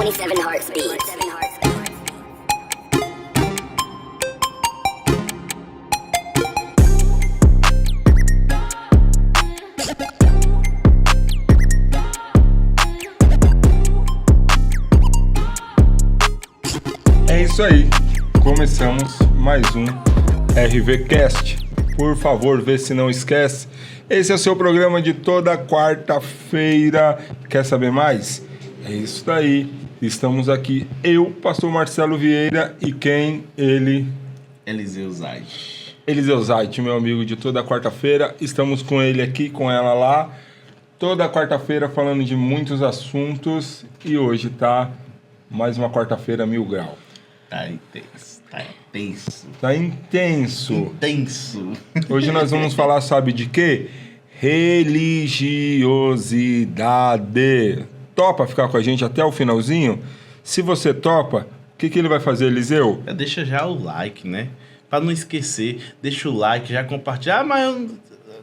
27 Hearts Beats. É isso aí, começamos mais um RVCast. Por favor, vê se não esquece. Esse é o seu programa de toda quarta-feira. Quer saber mais? É isso daí. Estamos aqui, eu, pastor Marcelo Vieira, e quem? Ele... Eliseu Zait. Eliseu Zait, meu amigo de toda quarta-feira. Estamos com ele aqui, com ela lá. Toda quarta-feira falando de muitos assuntos. E hoje tá mais uma quarta-feira 1000 grau. Tá intenso, tá intenso. Tá intenso. Intenso. Hoje nós vamos falar, sabe de quê? Religiosidade. Topa ficar com a gente até o finalzinho? Se você topa, o que ele vai fazer, Eliseu? Deixa já o like, né? Pra não esquecer, deixa o like, já compartilha.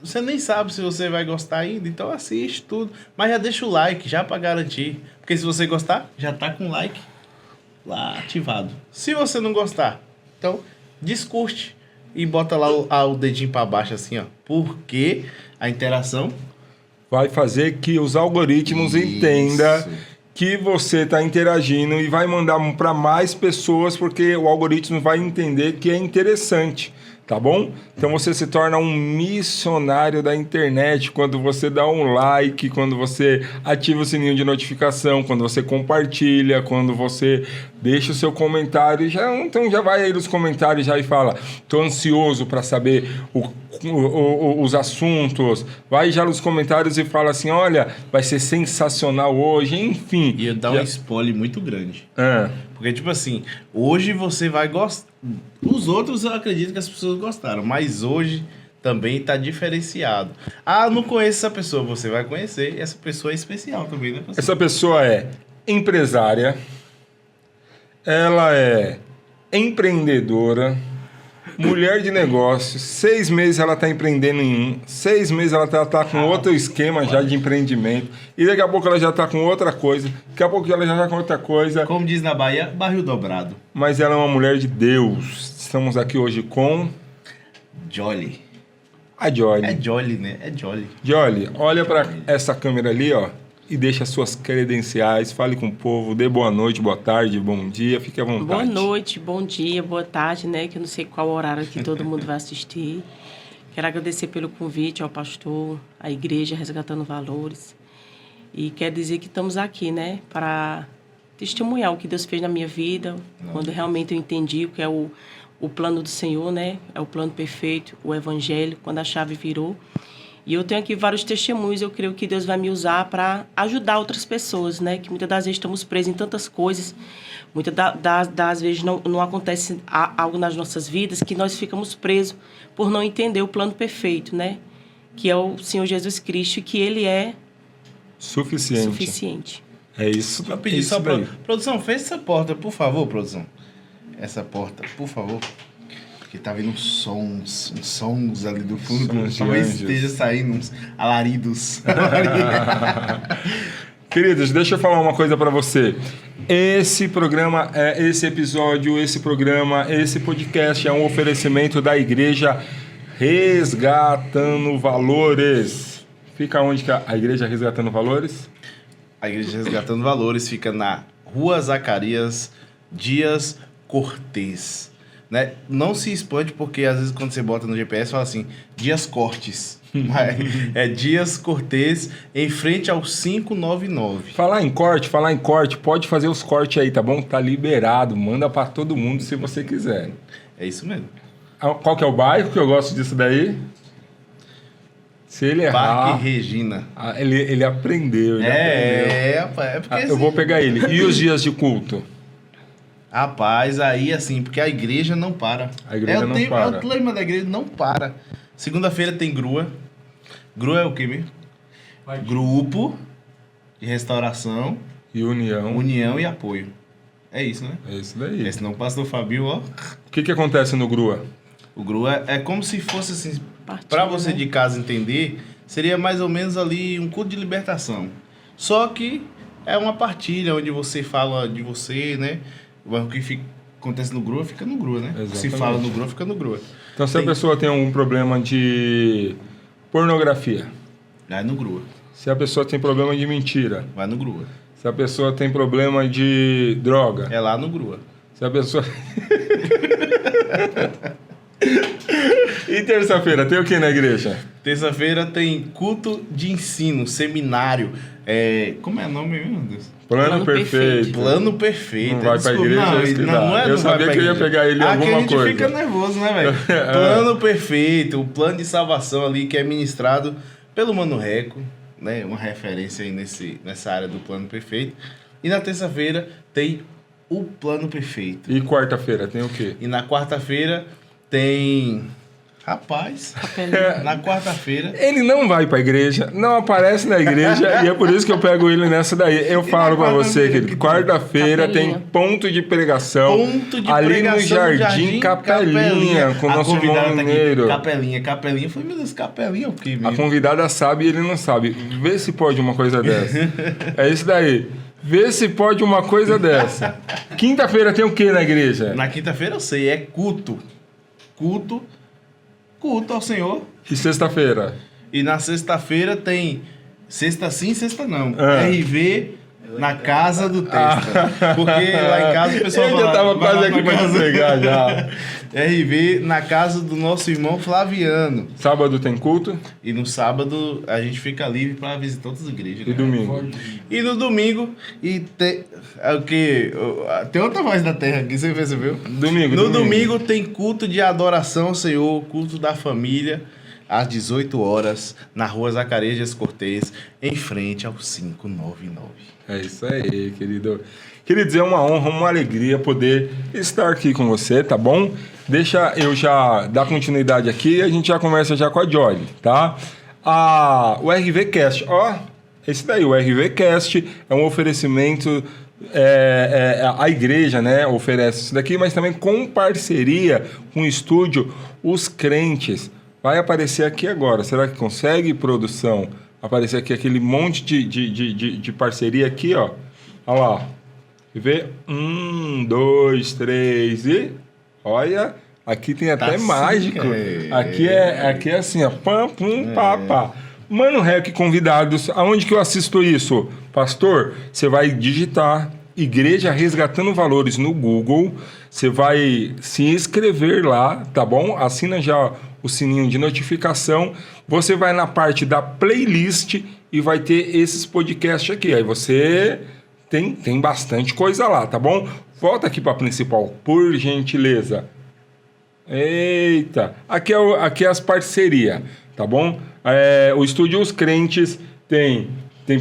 Você nem sabe se você vai gostar ainda, então assiste tudo. Mas já deixa o like, já pra garantir. Porque se você gostar, já tá com o like lá ativado. Se você não gostar, então descurte e bota lá o dedinho pra baixo assim, ó. Porque a interação vai fazer que os algoritmos entendam que você está interagindo e vai mandar para mais pessoas, porque o algoritmo vai entender que é interessante, tá bom? Então você se torna um missionário da internet quando você dá um like, quando você ativa o sininho de notificação, quando você compartilha, quando você deixa o seu comentário. Então já vai aí nos comentários já e fala: tô ansioso para saber os assuntos. Vai já nos comentários e fala assim: olha, vai ser sensacional hoje, enfim. ia dar um spoiler muito grande. É. Porque, tipo assim, hoje você vai gostar. Os outros eu acredito que as pessoas gostaram, mas hoje também tá diferenciado. Ah, não conheço essa pessoa. Você vai conhecer. Essa pessoa é especial também, né? Essa pessoa é empresária, ela é empreendedora, mulher de negócios. 6 meses ela está empreendendo em um, 6 meses ela tá com outro esquema já de empreendimento, e daqui a pouco ela já está com outra coisa, daqui a pouco ela já está com outra coisa. Como diz na Bahia, barril dobrado. Mas ela é uma mulher de Deus. Estamos aqui hoje com Jolly. a Jolly. É Jolly, né? É Jolly. Jolly, olha para essa câmera ali, ó, e deixa suas credenciais, fale com o povo, dê boa noite, boa tarde, bom dia, fique à vontade. Boa noite, bom dia, boa tarde, né? Que eu não sei qual horário que todo mundo vai assistir. Quero agradecer pelo convite ao pastor, à igreja Resgatando Valores. E quero dizer que estamos aqui, né? Para testemunhar o que Deus fez na minha vida, quando realmente eu entendi o que é o plano do Senhor, né? É o plano perfeito, o evangelho, quando a chave virou. E eu tenho aqui vários testemunhos, eu creio que Deus vai me usar para ajudar outras pessoas, né? Que muitas das vezes estamos presos em tantas coisas, muitas das vezes não acontece algo nas nossas vidas que nós ficamos presos por não entender o plano perfeito, né? Que é o Senhor Jesus Cristo, e que Ele é suficiente. É isso. Eu pedi só pra... Produção, fecha essa porta, por favor, produção. Essa porta, por favor. Porque tá vindo uns sons ali do fundo. Talvez esteja saindo uns alaridos. Queridos, deixa eu falar uma coisa para você. Esse programa, esse episódio, esse programa, esse podcast é um oferecimento da Igreja Resgatando Valores. Fica onde que a Igreja Resgatando Valores? A Igreja Resgatando Valores fica na Rua Zacarias Dias Cortez. Né? Não se espante, porque às vezes quando você bota no GPS fala assim, Dias Cortes. É Dias Cortez, em frente ao 599. Falar em corte, pode fazer os cortes aí, tá bom? Tá liberado, manda pra todo mundo se você quiser. É isso mesmo. Qual que é o bairro que eu gosto disso daí? Se ele errar... Parque Regina. Ele aprendeu, É porque eu vou pegar ele. E os dias de culto? Rapaz, aí assim, porque a igreja não para. A igreja não para. O lema da igreja não para. Segunda-feira tem grua. Grua é o quê mesmo? Grupo de restauração. E união. União e apoio. É isso, né? É isso daí. Senão o pastor Fabio, ó. O que acontece no GRUA? O GRUA é como se fosse assim, Partilha, para você né? de casa entender, seria mais ou menos ali um culto de libertação. Só que É uma partilha onde você fala de você, né? O que acontece no Grua, fica no Grua, né? Exatamente. Se fala no Grua, fica no Grua. Então, se a pessoa tem um problema de pornografia, Vai no Grua. se a pessoa tem problema de mentira, Vai no Grua. se a pessoa tem problema de droga, É lá no Grua. se a pessoa... E terça-feira, tem o que na igreja? Terça-feira tem culto de ensino, seminário. Como é o nome, meu Deus? Plano perfeito. Plano perfeito. Não vai pra Desculpa, igreja, não, é isso que não, dá. não é, Eu não vai sabia pra que eu ia igreja. pegar ele em Aqui alguma a gente coisa. fica nervoso, né, velho? Plano perfeito, o plano de salvação ali que é ministrado pelo Mano Reco, né? Uma referência aí nessa área do plano perfeito. E na terça-feira tem o plano perfeito. E quarta-feira, tem o quê? E na quarta-feira tem... Rapaz, na quarta-feira... Ele não vai pra igreja, não aparece na igreja e é por isso que eu pego ele nessa daí. Eu falo pra você, querido, quarta-feira tem ponto de pregação ali no Jardim Capelinha, com o nosso irmão Mineiro. Capelinha. Foi, meu Deus, Capelinha é o quê mesmo? A convidada sabe e ele não sabe. Vê se pode uma coisa dessa. É isso daí. Vê se pode uma coisa dessa. Quinta-feira tem o que na igreja? Na quinta-feira eu sei, é culto. Culto ao Senhor. E sexta-feira? E na sexta-feira tem sexta sim, sexta não. RV na casa do Testa. Porque lá em casa o pessoal Ele já tava quase aqui pra despegar já. RV na casa do nosso irmão Flaviano. Sábado tem culto? E no sábado a gente fica livre para visitar outras igrejas. E domingo? E no domingo tem outra voz da terra aqui, você percebeu? No domingo tem culto de adoração ao Senhor, culto da família, às 18 horas, na rua Zacarias Cortez, em frente ao 599. É isso aí, querido. Queridos, é uma honra, uma alegria poder estar aqui com você, tá bom? Deixa eu já dar continuidade aqui e a gente já conversa já com a Jolly, tá? O RVcast, esse daí, o RVcast é um oferecimento, a igreja, né, oferece isso daqui, mas também com parceria com o estúdio Os Crentes. Vai aparecer aqui agora, será que consegue, produção? Aparecer aqui aquele monte de parceria aqui, ó. Olha lá. Vê? 1, 2, 3 e... Olha, aqui tem até mágico. Aqui é assim, ó. Pam, pum, pá, pá. Mano Rec convidados. Aonde que eu assisto isso? Pastor, você vai digitar Igreja Resgatando Valores no Google. Você vai se inscrever lá, tá bom? Assina já o sininho de notificação. Você vai na parte da playlist e vai ter esses podcasts aqui. Aí você tem bastante coisa lá, tá bom? Volta aqui para a principal, por gentileza. Eita, aqui é as parcerias, tá bom? O Estúdio Os Crentes tem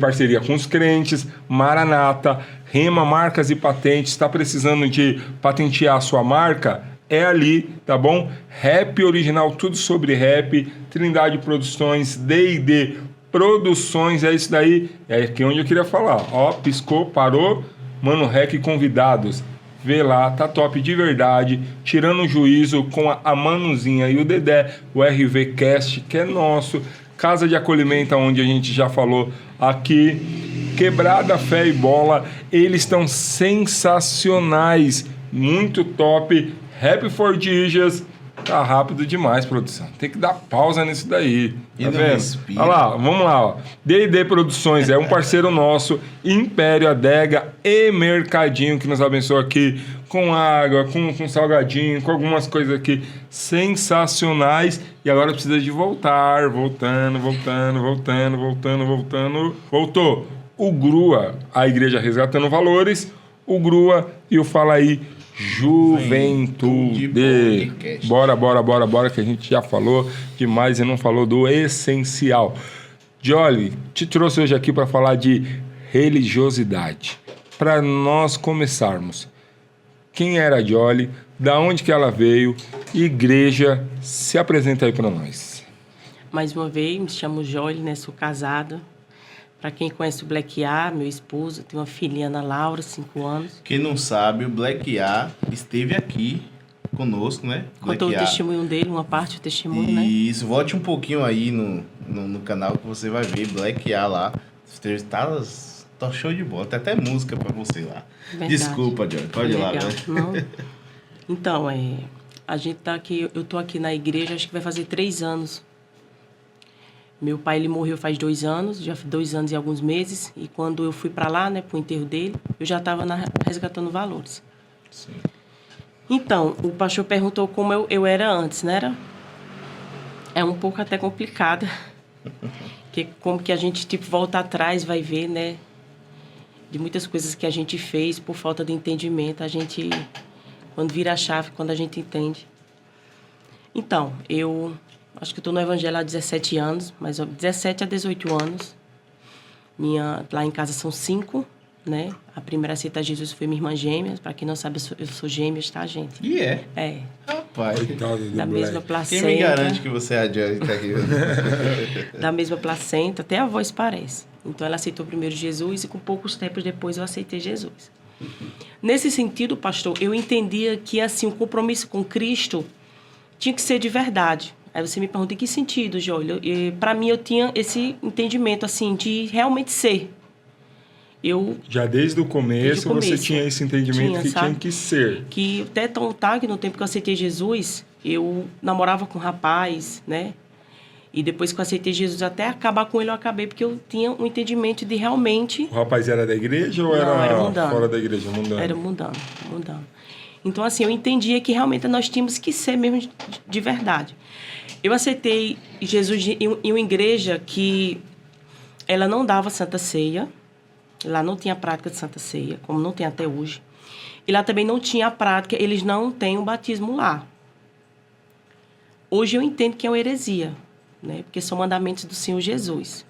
parceria com os crentes, Maranata, Rema Marcas e Patentes. Está precisando de patentear a sua marca? É ali, tá bom? Rap Original, tudo sobre rap. Trindade Produções, D&D Produções, é isso daí. É aqui onde eu queria falar. Ó, piscou, parou. Mano Rec convidados. Vê lá, tá top de verdade. Tirando o juízo com a Manuzinha e o Dedé, o RVcast, que é nosso. Casa de acolhimento, onde a gente já falou aqui. Quebrada Fé e Bola. Eles estão sensacionais. Muito top. Rap for Jesus. Tá rápido demais, produção. Tem que dar pausa nisso daí. Tá vendo? Olha lá, vamos lá. Ó. D&D Produções é um parceiro nosso. Império Adega e Mercadinho, que nos abençoa aqui com água, com salgadinho, com algumas coisas aqui sensacionais. E agora precisa de voltar. Voltando. Voltou. O Grua, a Igreja Resgatando Valores. O Grua e o Fala Aí Juventude. Bora, que a gente já falou demais e não falou do essencial. Jolly, te trouxe hoje aqui para falar de religiosidade. Para nós começarmos, quem era a Jolly, da onde que ela veio, igreja, se apresenta aí para nós. Mais uma vez, me chamo Jolly, né? Sou casada. Para quem conhece o Black A, meu esposo, tem uma filhinha Ana Laura, 5 anos. Quem não sabe, o Black A esteve aqui conosco, né? Contou o testemunho dele, uma parte do testemunho, né? Isso, volte um pouquinho aí no canal que você vai ver Black A lá. As Tá show de bola. Tem até música pra você lá. Verdade. Desculpa, Johnny. Pode ir lá. Legal. Né? Não. Então, a gente tá aqui, eu tô aqui na igreja, acho que vai fazer 3 anos. Meu pai, ele morreu faz 2 anos, já 2 anos e alguns meses. E quando eu fui para lá, né, pro enterro dele, eu já estava resgatando valores. Sim. Então, o pastor perguntou como eu era antes, né? É um pouco até complicado. Porque como que a gente, tipo, volta atrás, vai ver, né? De muitas coisas que a gente fez por falta de entendimento. A gente, quando vira a chave, quando a gente entende. Então, eu acho que eu estou no evangelho há 17 anos, mas 17 a 18 anos. Lá em casa são 5, né? A primeira aceita Jesus foi minha irmã gêmea. Para quem não sabe, eu sou gêmeas, tá, gente? E é? É. Rapaz. Coitado do Da mesma moleque. placenta. Quem me garante que você é a Johnny tá aqui? Da mesma placenta, até a voz parece. Então, ela aceitou primeiro Jesus e com poucos tempos depois eu aceitei Jesus. Nesse sentido, pastor, eu entendia que, assim, o compromisso com Cristo tinha que ser de verdade. Aí você me pergunta, em que sentido, Joel? Para mim, eu tinha esse entendimento, assim, de realmente ser. Já desde o começo, você tinha esse entendimento que sabe? tinha que ser. Que até que no tempo que eu aceitei Jesus, eu namorava com um rapaz, né? E depois que eu aceitei Jesus, até acabar com ele, eu acabei, porque eu tinha um entendimento de realmente... O rapaz era da igreja ou Não, era mundano. fora da igreja? Mundano. Era mundano. Então, assim, eu entendia que realmente nós tínhamos que ser mesmo de verdade. Eu aceitei Jesus em uma igreja que ela não dava Santa Ceia. Lá não tinha prática de Santa Ceia, como não tem até hoje. E lá também não tinha a prática, eles não têm o batismo lá. Hoje eu entendo que é uma heresia, né? Porque são mandamentos do Senhor Jesus.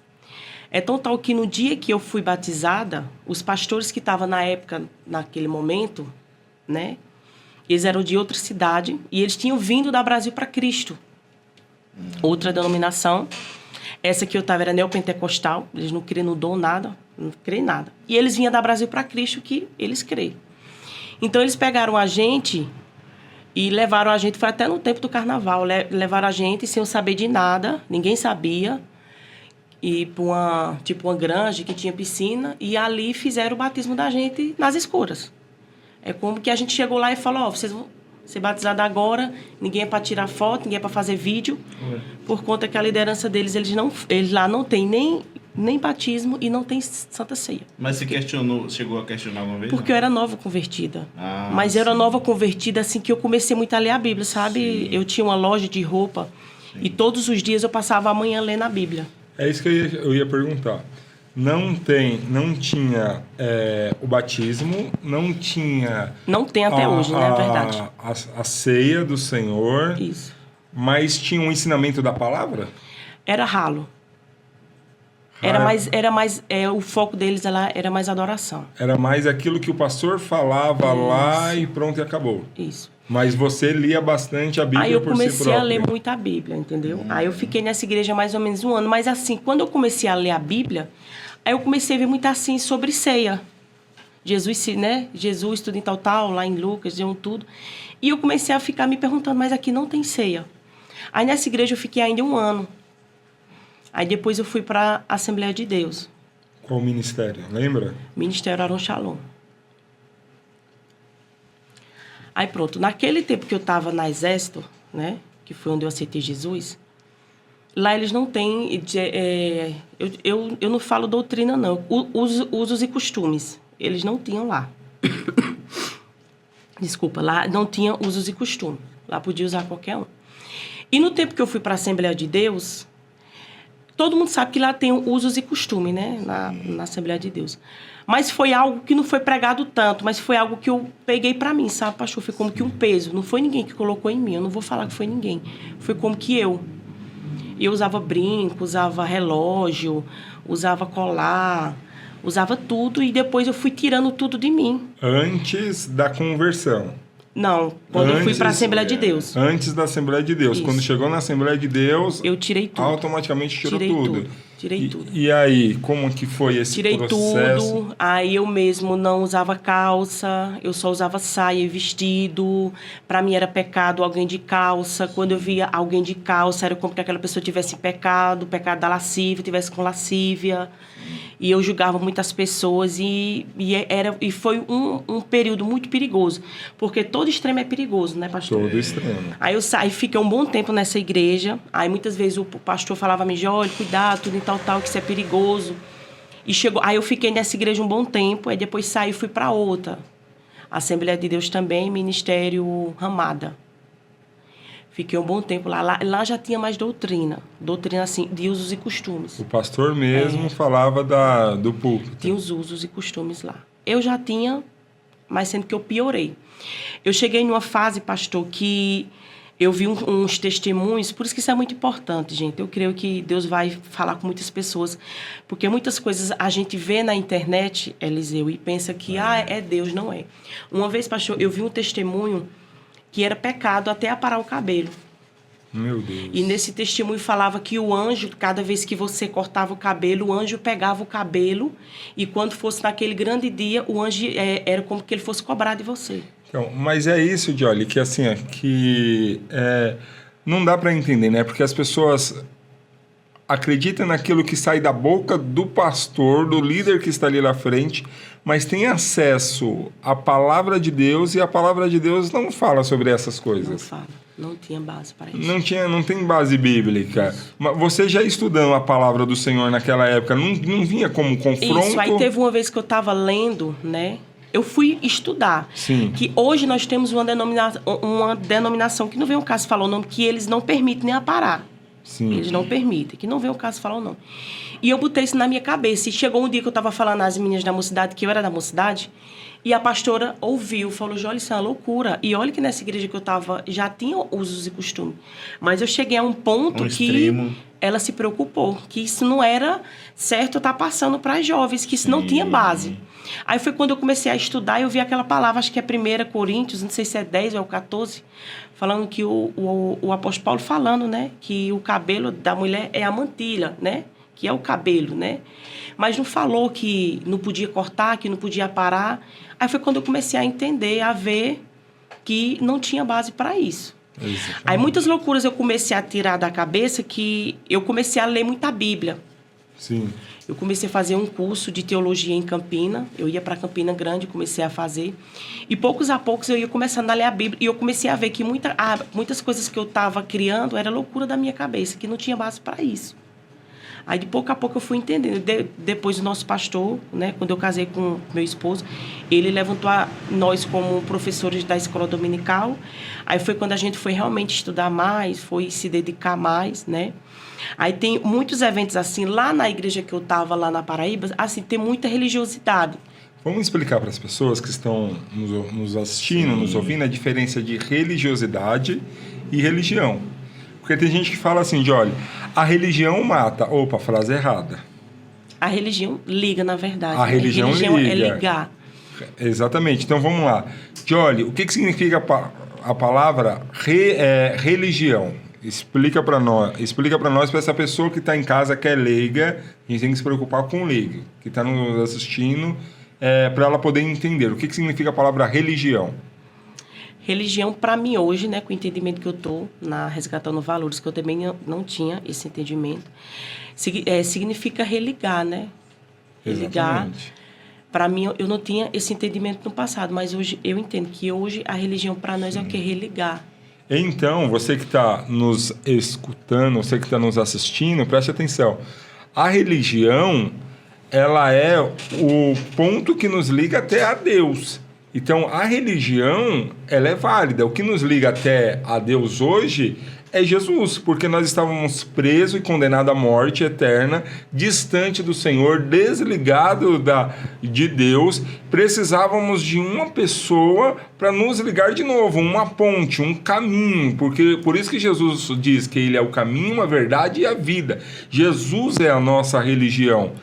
É tão tal que no dia que eu fui batizada, os pastores que estavam na época, naquele momento, né? Eles eram de outra cidade e eles tinham vindo da Brasil para Cristo. Outra denominação. Essa que eu estava era neopentecostal, eles não creem no dom nada, não creem nada. E eles vinham da Brasil para Cristo, que eles creem. Então, eles pegaram a gente e levaram a gente, foi até no tempo do carnaval, levaram a gente sem eu saber de nada, ninguém sabia, e para uma granja que tinha piscina, e ali fizeram o batismo da gente nas escuras. É como que a gente chegou lá e falou, vocês vão ser batizados agora, ninguém é para tirar foto, ninguém é para fazer vídeo, por conta que a liderança deles, eles lá não tem nem batismo e não tem Santa Ceia. Mas você chegou a questionar alguma vez? Porque eu era nova convertida. Mas sim. eu era nova convertida assim que eu comecei muito a ler a Bíblia, sabe? Sim. Eu tinha uma loja de roupa e todos os dias eu passava a manhã lendo a Bíblia. É isso que eu ia perguntar. Não tinha o batismo, não tinha... Não tem até hoje, né? É verdade. A ceia do Senhor. Isso. Mas tinha um ensinamento da palavra? Era ralo. Era mais o foco deles era mais adoração. Era mais aquilo que o pastor falava lá e pronto, e acabou. Isso. Mas você lia bastante a Bíblia Aí eu por si próprio. comecei a ler muito a Bíblia, entendeu? Aí eu fiquei nessa igreja mais ou menos 1 ano. Mas assim, quando eu comecei a ler a Bíblia, aí eu comecei a ver muito assim sobre ceia. Jesus, né? Jesus, tudo em tal, lá em Lucas, diziam tudo. E eu comecei a ficar me perguntando, mas aqui não tem ceia. Aí nessa igreja eu fiquei ainda 1 ano. Aí depois eu fui para a Assembleia de Deus. Qual ministério? Lembra? Ministério Aron Shalom. Aí pronto, naquele tempo que eu estava na Exército, né? Que foi onde eu aceitei Jesus, lá eles não têm... eu não falo doutrina, não. Usos e costumes. Eles não tinham lá. Desculpa, lá não tinha usos e costumes. Lá podia usar qualquer um. E no tempo que eu fui para a Assembleia de Deus... Todo mundo sabe que lá tem usos e costumes, né? Na Assembleia de Deus. Mas foi algo que não foi pregado tanto, mas foi algo que eu peguei para mim, sabe, pastor? Foi como que um peso. Não foi ninguém que colocou em mim. Eu não vou falar que foi ninguém. Foi como que eu. Eu usava brinco, usava relógio, usava colar, usava tudo. E depois eu fui tirando tudo de mim. Antes da conversão. Não, quando eu fui para a Assembleia de Deus. Antes da Assembleia de Deus. Isso. Quando chegou na Assembleia de Deus... Eu tirei tudo. Automaticamente tirou Tirei tudo. Tirei tudo. E aí, como que foi esse Tirei processo? tudo, aí eu mesmo não usava calça, eu só usava saia e vestido. Para mim era pecado alguém de calça. Quando eu via alguém de calça, era como que aquela pessoa tivesse pecado da lascívia, tivesse com lascívia. e eu julgava muitas pessoas e foi um período muito perigoso, porque todo extremo é perigoso, né, pastor? Todo extremo. Aí eu saí, fiquei um bom tempo nessa igreja, aí muitas vezes o pastor falava a mim, olha, cuidado, tudo e tal, que isso é perigoso. E aí eu fiquei nessa igreja um bom tempo, aí depois saí e fui para outra. Assembleia de Deus também, Ministério Ramada. Fiquei um bom tempo lá. Lá já tinha mais doutrina assim, de usos e costumes. O pastor mesmo falava do púlpito. Tinha os usos e costumes lá. Eu já tinha, mas sendo que eu piorei. Eu cheguei numa fase, pastor, que eu vi uns testemunhos, por isso que isso é muito importante, gente. Eu creio que Deus vai falar com muitas pessoas, porque muitas coisas a gente vê na internet, Eliseu, e pensa que é Deus, não é. Uma vez, pastor, eu vi um testemunho que era pecado até aparar o cabelo. Meu Deus. E nesse testemunho falava que o anjo, cada vez que você cortava o cabelo, o anjo pegava o cabelo e quando fosse naquele grande dia, o anjo era como que ele fosse cobrar de você. Então, mas é isso, Jolly, que assim, não dá para entender, né? Porque as pessoas acreditam naquilo que sai da boca do pastor, do líder que está ali na frente, mas tem acesso à palavra de Deus e a palavra de Deus não fala sobre essas coisas. Não fala, não tinha base para isso. Não tem base bíblica. Mas você já estudando a palavra do Senhor naquela época, não vinha como confronto? Isso, aí teve uma vez que eu estava lendo, né? Eu fui estudar. Sim. Que hoje nós temos uma denominação que não vem o caso falar o nome, que eles não permitem nem aparar. Sim. Eles não permitem, que não vem o caso falar o nome. E eu botei isso na minha cabeça. E chegou um dia que eu estava falando às meninas da mocidade, que eu era da mocidade, e a pastora ouviu, falou, olha, isso é uma loucura. E olha que nessa igreja que eu estava, já tinha usos e costumes. Mas eu cheguei a um ponto que ela se preocupou, que isso não era certo estar passando para as jovens, que isso não tinha base. Aí foi quando eu comecei a estudar e eu vi aquela palavra, acho que é 1 Coríntios, não sei se é 10 ou é 14, falando que o apóstolo Paulo falando, né, que o cabelo da mulher é a mantilha, né, que é o cabelo, né, mas não falou que não podia cortar, que não podia parar. Aí foi quando eu comecei a entender, a ver que não tinha base para isso. Exatamente. Aí muitas loucuras eu comecei a tirar da cabeça, que eu comecei a ler muita Bíblia. Sim. Eu comecei a fazer um curso de teologia em Campina. Eu ia para Campina Grande, comecei a fazer. E poucos a poucos eu ia começando a ler a Bíblia. E eu comecei a ver que muitas coisas que eu estava criando era loucura da minha cabeça, que não tinha base para isso. Aí, de pouco a pouco, eu fui entendendo. Depois, o nosso pastor, né, quando eu casei com meu esposo, ele levantou nós como professores da escola dominical. Aí foi quando a gente foi realmente estudar mais, foi se dedicar mais, né? Aí tem muitos eventos assim, lá na igreja que eu estava, lá na Paraíba, assim, tem muita religiosidade. Vamos explicar para as pessoas que estão nos assistindo, nos ouvindo, a diferença de religiosidade e religião. Porque tem gente que fala assim, olha, a religião mata. Opa, frase errada. A religião liga, na verdade. A religião liga. É ligar. Exatamente. Então, vamos lá. Jolie, o que significa a palavra religião? Explica para nós, para essa pessoa que está em casa, que é leiga. A gente tem que se preocupar com o leigo, que está nos assistindo, para ela poder entender. O que significa a palavra religião? Religião, para mim hoje, né, com o entendimento que eu estou na Resgatando Valores, que eu também não tinha esse entendimento, significa religar, né? Religar. Para mim, eu não tinha esse entendimento no passado, mas hoje eu entendo que hoje a religião para nós é o que? Religar. Então, você que está nos escutando, você que está nos assistindo, preste atenção. A religião, ela é o ponto que nos liga até a Deus. Então, a religião, ela é válida. O que nos liga até a Deus hoje é Jesus, porque nós estávamos presos e condenados à morte eterna, distante do Senhor, desligado de Deus. Precisávamos de uma pessoa para nos ligar de novo, uma ponte, um caminho, porque por isso que Jesus diz que Ele é o caminho, a verdade e a vida. Jesus é a nossa religião.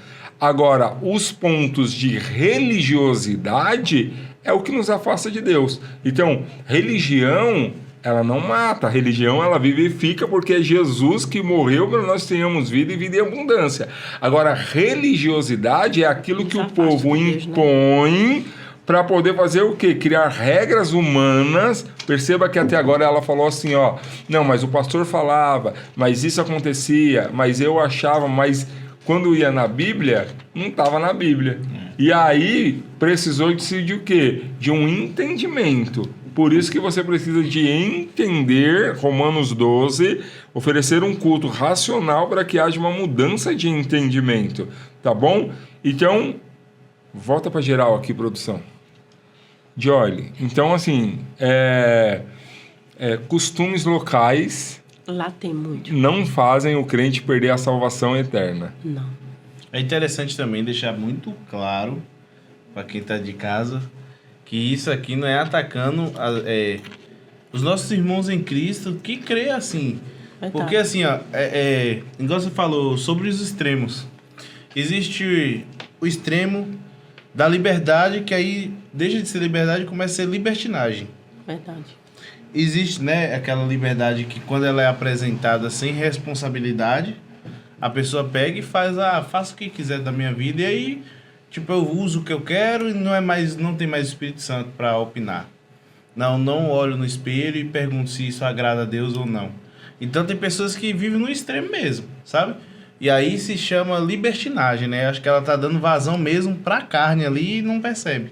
Agora, os pontos de religiosidade é o que nos afasta de Deus. Então, religião, ela não mata. A religião, ela vivifica, porque é Jesus que morreu para nós tenhamos vida e vida em abundância. Agora, religiosidade é aquilo que o povo impõe para poder fazer o quê? Criar regras humanas. Perceba que até agora ela falou assim, ó, não, mas o pastor falava, mas isso acontecia, mas eu achava, mas quando ia na Bíblia, não estava na Bíblia. E aí precisou de o quê? De um entendimento. Por isso que você precisa de entender Romanos 12, oferecer um culto racional para que haja uma mudança de entendimento, tá bom? Então, volta para geral aqui, produção. Joely, então assim, costumes locais Lá tem muito. não fazem o crente perder a salvação eterna. Não. É interessante também deixar muito claro para quem está de casa que isso aqui não é atacando os nossos irmãos em Cristo que crê assim. Porque assim, ó, igual você falou sobre os extremos. Existe o extremo da liberdade, que aí deixa de ser liberdade e começa a ser libertinagem. Verdade. Existe, né, aquela liberdade que quando ela é apresentada sem responsabilidade, a pessoa pega e faça o que quiser da minha vida, e aí, tipo, eu uso o que eu quero e não tem mais o Espírito Santo para opinar. Não olho no espelho e pergunto se isso agrada a Deus ou não. Então tem pessoas que vivem no extremo mesmo, sabe? E aí se chama libertinagem, né? Acho que ela tá dando vazão mesmo pra carne ali e não percebe.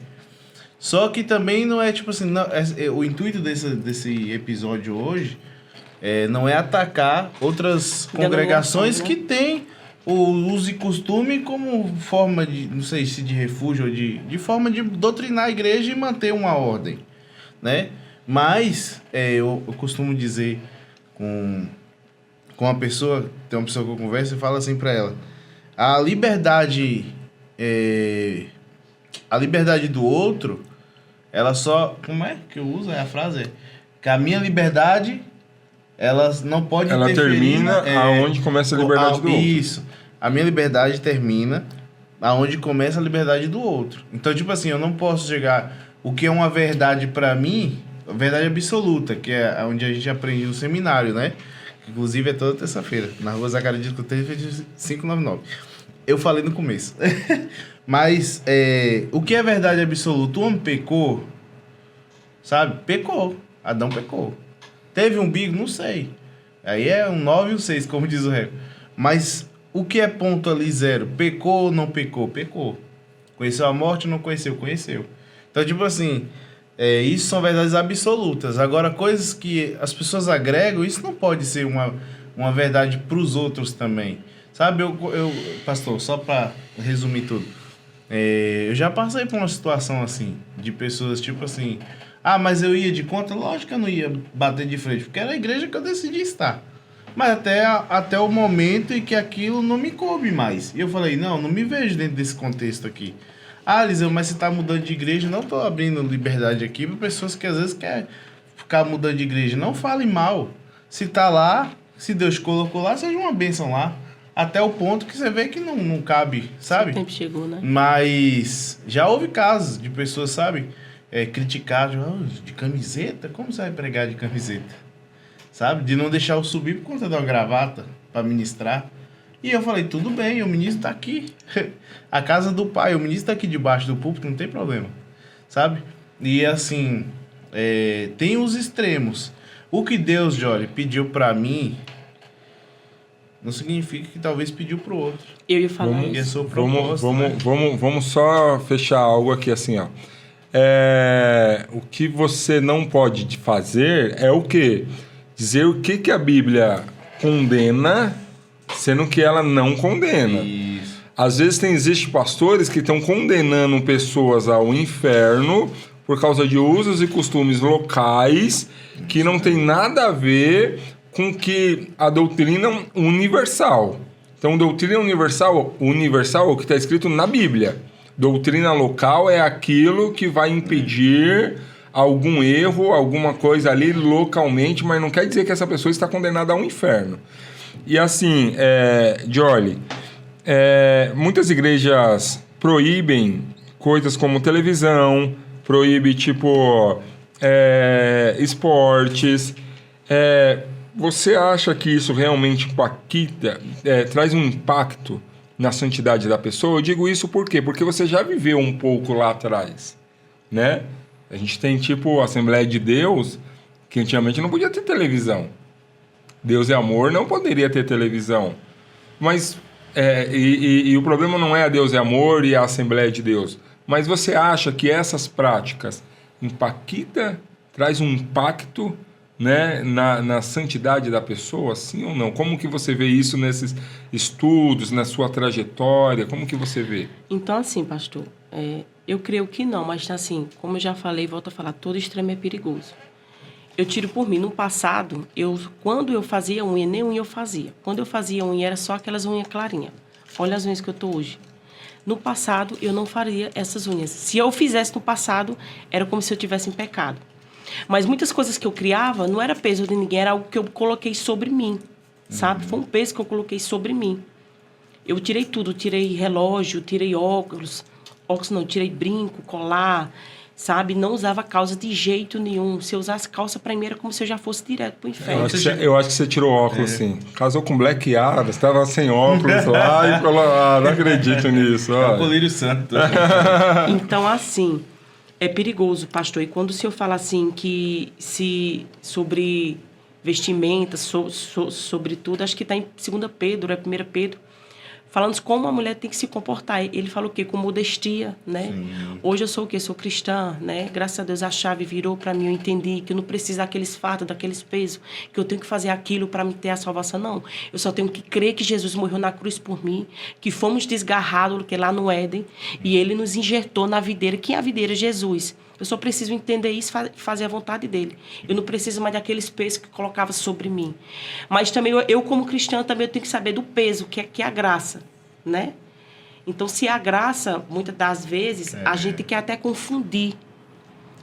Só que também não é tipo assim, o intuito desse episódio hoje não é atacar outras congregações que têm o uso e costume como forma de, não sei se de refúgio ou de forma de doutrinar a igreja e manter uma ordem, né? Mas eu costumo dizer com uma pessoa, tem uma pessoa que eu converso e falo assim pra ela: a liberdade do outro, ela só... Como é que eu uso a frase? Que a minha liberdade, ela não pode ela interferir... Ela termina aonde começa a liberdade do outro. Isso. A minha liberdade termina aonde começa a liberdade do outro. Então, tipo assim, eu não posso chegar... O que é uma verdade pra mim, a verdade absoluta, que é onde a gente aprende no seminário, né? Inclusive é toda terça-feira, na rua Zacarias de Couteiro, 599. Eu falei no começo. Mas o que é verdade absoluta? O homem pecou, sabe? Pecou. Adão pecou. Teve umbigo? Não sei. Aí é um 9 e um 6, como diz o rei. Mas o que é ponto ali zero? Pecou ou não pecou? Pecou. Conheceu a morte ou não conheceu? Conheceu. Então, tipo assim, isso são verdades absolutas. Agora, coisas que as pessoas agregam, isso não pode ser uma verdade para os outros também. Sabe, pastor, só para resumir tudo. Eu já passei por uma situação assim, de pessoas tipo assim... mas eu ia de conta? Lógico que eu não ia bater de frente, porque era a igreja que eu decidi estar. Mas até o momento em que aquilo não me coube mais. E eu falei, não me vejo dentro desse contexto aqui. Eliseu, mas você está mudando de igreja? Não estou abrindo liberdade aqui para pessoas que às vezes querem ficar mudando de igreja. Não fale mal. Se está lá, se Deus colocou lá, seja uma bênção lá. Até o ponto que você vê que não cabe, sabe? O tempo chegou, né? Mas já houve casos de pessoas, sabe? Criticar de camiseta. Como você vai pregar de camiseta? Sabe? De não deixar eu subir por conta de uma gravata para ministrar. E eu falei, tudo bem, o ministro está aqui. A casa do pai, o ministro está aqui debaixo do púlpito, não tem problema. Sabe? E assim, tem os extremos. O que Deus, Joely, pediu para mim, não significa que talvez pediu para o outro. Eu ia falar isso. Vamos só fechar algo aqui assim, ó. O que você não pode fazer é o quê? Dizer o que a Bíblia condena, sendo que ela não condena. Isso. Às vezes existem pastores que estão condenando pessoas ao inferno por causa de usos e costumes locais que não tem nada a ver com que a doutrina universal. Então, doutrina universal é o que está escrito na Bíblia. Doutrina local é aquilo que vai impedir algum erro, alguma coisa ali localmente, mas não quer dizer que essa pessoa está condenada ao inferno. E assim, Joely, muitas igrejas proíbem coisas como televisão, proíbe tipo esportes. Você acha que isso realmente traz um impacto na santidade da pessoa? Eu digo isso por quê? Porque você já viveu um pouco lá atrás, né? A gente tem tipo a Assembleia de Deus, que antigamente não podia ter televisão. Deus é amor, não poderia ter televisão. Mas E o problema não é a Deus é amor e a Assembleia de Deus. Mas você acha que essas práticas traz um impacto, né, na santidade da pessoa, sim ou não? Como que você vê isso nesses estudos, na sua trajetória? Como que você vê? Então, assim, pastor, eu creio que não, mas assim, como eu já falei, volto a falar, todo extremo é perigoso. Eu tiro por mim. No passado, quando eu fazia unha, nem unha eu fazia. Quando eu fazia unha, era só aquelas unhas clarinhas. Olha as unhas que eu tô hoje. No passado, eu não faria essas unhas. Se eu fizesse no passado, era como se eu tivesse em pecado. Mas muitas coisas que eu criava não era peso de ninguém, era algo que eu coloquei sobre mim, sabe? Foi um peso que eu coloquei sobre mim. Eu tirei tudo, tirei relógio, tirei óculos não, tirei brinco, colar, sabe? Não usava calça de jeito nenhum. Se eu usasse calça pra mim era como se eu já fosse direto pro inferno. Eu acho que você tirou óculos, sim. Casou com Black A, você estava sem óculos lá e falou, não acredito nisso. É o colírio santo. Então, assim, é perigoso, pastor. E quando o senhor fala assim que sobre vestimentas, sobre tudo, acho que está em 2 Pedro, é 1 Pedro, falando como a mulher tem que se comportar. Ele fala o quê? Com modestia, né? Sim. Hoje eu sou o quê? Sou cristã, né? Graças a Deus a chave virou para mim, eu entendi que eu não preciso daqueles fardos, daqueles pesos, que eu tenho que fazer aquilo para me ter a salvação, não. Eu só tenho que crer que Jesus morreu na cruz por mim, que fomos desgarrados lá no Éden, e ele nos injetou na videira. Quem é a videira? Jesus. Eu só preciso entender isso e fazer a vontade dele. Eu não preciso mais daqueles pesos que colocava sobre mim. Mas também, eu como cristã, também eu tenho que saber do peso, que é a graça, né? Então, se a graça, muitas das vezes, a gente quer até confundir.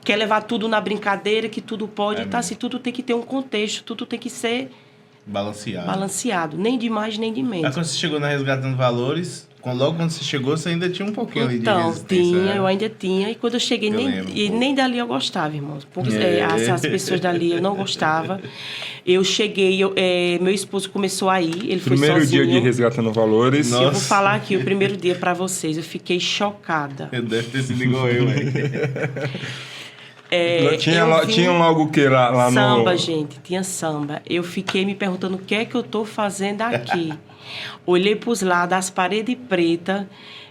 Quer levar tudo na brincadeira, que tudo pode. Então, assim, tudo tem que ter um contexto, tudo tem que ser balanceado. Nem de mais, nem de menos. Mas quando você chegou na Resgatando Valores... Logo quando você chegou, você ainda tinha um pouquinho ali de resistência. Então, eu ainda tinha. E quando eu cheguei, nem dali eu gostava, irmãos. As pessoas dali eu não gostava. Eu cheguei, meu esposo começou a ir, ele foi sozinho. Primeiro dia de Resgatando Valores. Nossa. Eu vou falar aqui o primeiro dia para vocês. Eu fiquei chocada. Deve ter sido igual eu, hein? Tinha logo o que lá samba, gente. Tinha samba. Eu fiquei me perguntando o que é que eu estou fazendo aqui. Olhei para os lados, as paredes pretas.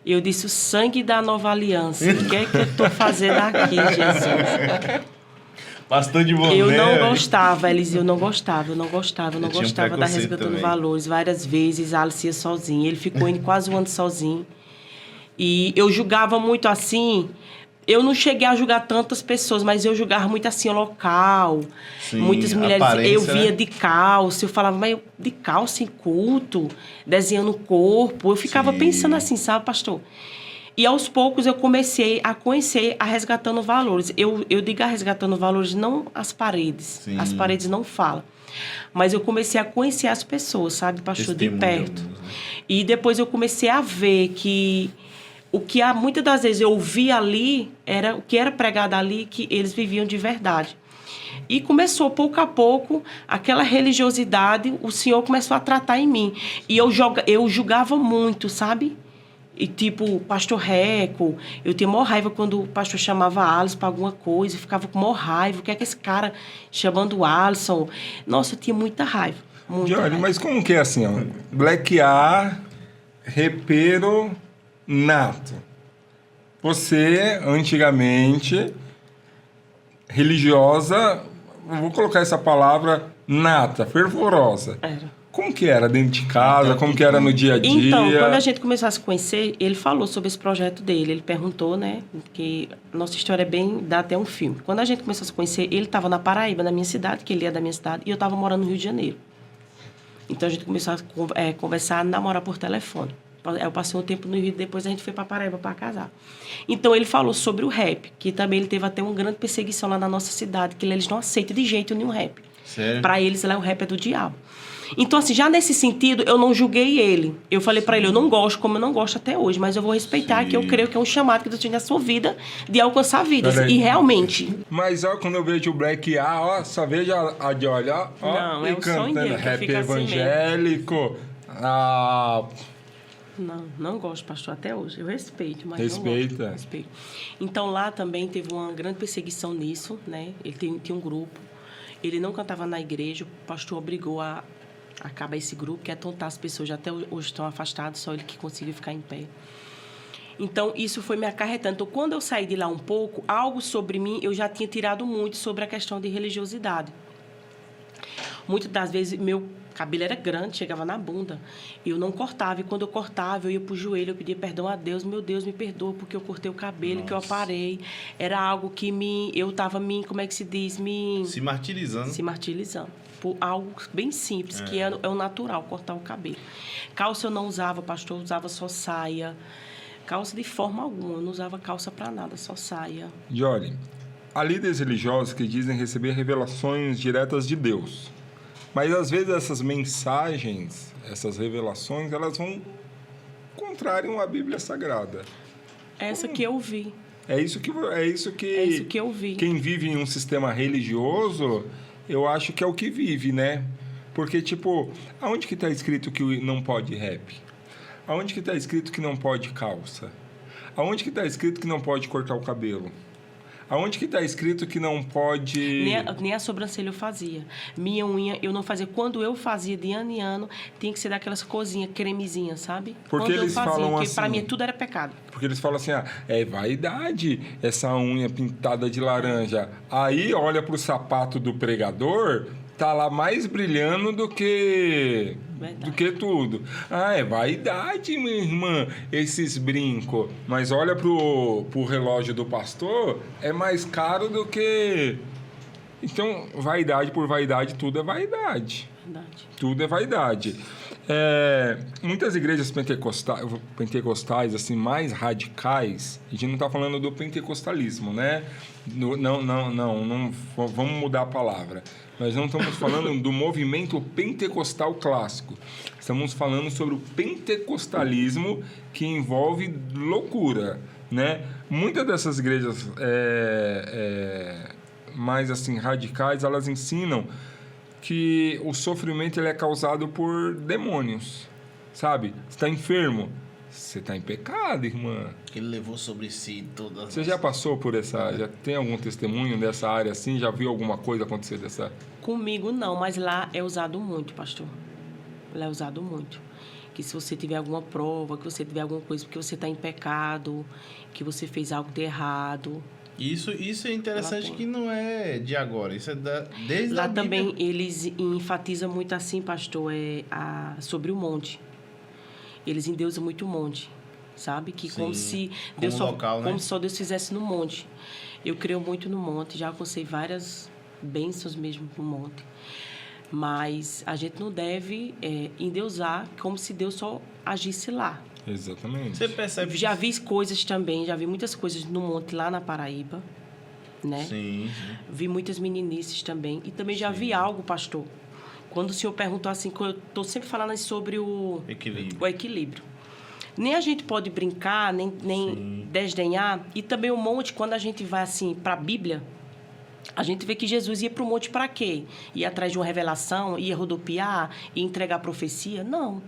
Eu disse, o sangue da nova aliança. O que é que eu estou fazendo aqui, Jesus? Pastor de boné. Eu não gostava, Eliseu, eu não gostava da Resgatando Valores. Várias vezes, a Alice ia sozinha. Ele ficou indo quase um ano sozinho. E eu julgava muito assim... Eu não cheguei a julgar tantas pessoas, mas eu julgava muito assim o local. Sim, muitas mulheres, eu via de calça, eu falava, mas de calça em culto, desenhando o corpo. Eu ficava pensando assim, sabe, pastor? E aos poucos eu comecei a conhecer a Resgatando Valores. Eu digo a Resgatando Valores, não as paredes. Sim. As paredes não falam. Mas eu comecei a conhecer as pessoas, sabe, pastor, de perto. Né? E depois eu comecei a ver que... O que muitas das vezes eu ouvia ali, o que era pregado ali, que eles viviam de verdade. E começou, pouco a pouco, aquela religiosidade, o Senhor começou a tratar em mim. E eu julgava muito, sabe? E tipo, pastor Reco, eu tinha maior raiva quando o pastor chamava Alisson para alguma coisa, eu ficava com maior raiva. O que é que esse cara chamando o Alisson? Nossa, eu tinha muita raiva. Johnny, mas como que é assim, ó? Black A, repero... nato. Você, antigamente, religiosa, vou colocar essa palavra, nata, fervorosa. Era. Como que era dentro de casa? Como que era no dia a dia? Então, quando a gente começou a se conhecer, ele falou sobre esse projeto dele. Ele perguntou, né, que nossa história é bem... dá até um filme. Quando a gente começou a se conhecer, ele estava na Paraíba, na minha cidade, que ele é da minha cidade, e eu estava morando no Rio de Janeiro. Então, a gente começou a conversar, namorar por telefone. Eu passei um tempo no Rio, depois a gente foi para Paraíba para casar. Então, ele falou sobre o rap, que também ele teve até uma grande perseguição lá na nossa cidade, que eles não aceitam de jeito nenhum rap. Sério? Para eles, lá, o rap é do diabo. Então, assim, já nesse sentido, eu não julguei ele. Eu falei para ele, eu não gosto, como eu não gosto até hoje, mas eu vou respeitar, que eu creio que é um chamado que Deus tem na sua vida de alcançar vidas. E realmente... Mas, ó, quando eu vejo o Black A, ó, só vejo a de olhar, ó, não, é o sonho dele, rap evangélico, Não gosto, pastor, até hoje. Eu respeito, mas Respeita. Não gosto. Respeito. Então, lá também teve uma grande perseguição nisso, né? Ele tinha um grupo. Ele não cantava na igreja, o pastor obrigou a acaba esse grupo, quer tontar as pessoas, já até hoje estão afastadas, só ele que conseguiu ficar em pé. Então, isso foi me acarretando. Então, quando eu saí de lá um pouco, algo sobre mim, eu já tinha tirado muito sobre a questão de religiosidade. Muitas das vezes, meu cabelo era grande, chegava na bunda. Eu não cortava. E quando eu cortava, eu ia pro joelho, eu pedia perdão a Deus. Meu Deus, me perdoa porque eu cortei o cabelo, que eu aparei. Era algo que eu estava como é que se diz? Se martirizando. Se martirizando. Por algo bem simples, que é o natural, cortar o cabelo. Calça eu não usava, pastor, eu usava só saia. Calça de forma alguma, eu não usava calça para nada, só saia. Jory, há líderes religiosos que dizem receber revelações diretas de Deus. Mas às vezes essas mensagens, essas revelações, elas vão contráriam a Bíblia Sagrada. Essa que eu vi. É isso que eu vi. Quem vive em um sistema religioso, eu acho que é o que vive, né? Porque, tipo, aonde que está escrito que não pode rap? Aonde que está escrito que não pode calça? Aonde que está escrito que não pode cortar o cabelo? Aonde que está escrito que não pode... Nem a sobrancelha eu fazia. Minha unha eu não fazia. Quando eu fazia de ano em ano, tinha que ser daquelas coisinhas, cremezinhas, sabe? Porque quando eles eu fazia, falam porque assim... para mim tudo era pecado. Porque eles falam assim, é vaidade essa unha pintada de laranja. Aí olha pro sapato do pregador... tá lá mais brilhando do que tudo. É vaidade, minha irmã, esses brincos. Mas olha pro relógio do pastor, é mais caro do que... Então, vaidade por vaidade, tudo é vaidade. Verdade. Tudo é vaidade. Muitas igrejas pentecostais, assim, mais radicais, a gente não está falando do pentecostalismo, né? Não, vamos mudar a palavra. Nós não estamos falando do movimento pentecostal clássico. Estamos falando sobre o pentecostalismo que envolve loucura, né? Muitas dessas igrejas mais assim radicais, elas ensinam que o sofrimento ele é causado por demônios, sabe? Você está enfermo, você está em pecado, irmã. Ele levou sobre si todas. Você já passou por essa... Já tem algum testemunho dessa área assim? Já viu alguma coisa acontecer dessa... Comigo não, mas lá é usado muito, pastor. Lá é usado muito. Que se você tiver alguma prova, que você tiver alguma coisa porque você está em pecado, que você fez algo de errado... Isso é interessante que não é de agora, isso é desde lá a Bíblia. Também eles enfatizam muito assim, pastor, sobre o monte. Eles endeusam muito o monte, sabe? Que Sim, como se como Deus local, como né? só Deus fizesse no monte. Eu creio muito no monte, já alcancei várias bênçãos mesmo no monte. Mas a gente não deve endeusar como se Deus só agisse lá. Exatamente. Você percebe? Já vi coisas também, já vi muitas coisas no monte lá na Paraíba, né? Sim. Vi muitas meninices também. E também já vi algo, pastor, quando o senhor perguntou assim, que eu estou sempre falando sobre o equilíbrio. Nem a gente pode brincar, nem desdenhar. E também o monte, quando a gente vai assim para a Bíblia, a gente vê que Jesus ia para o monte para quê? Ia atrás de uma revelação, ia rodopiar, ia entregar profecia? Não.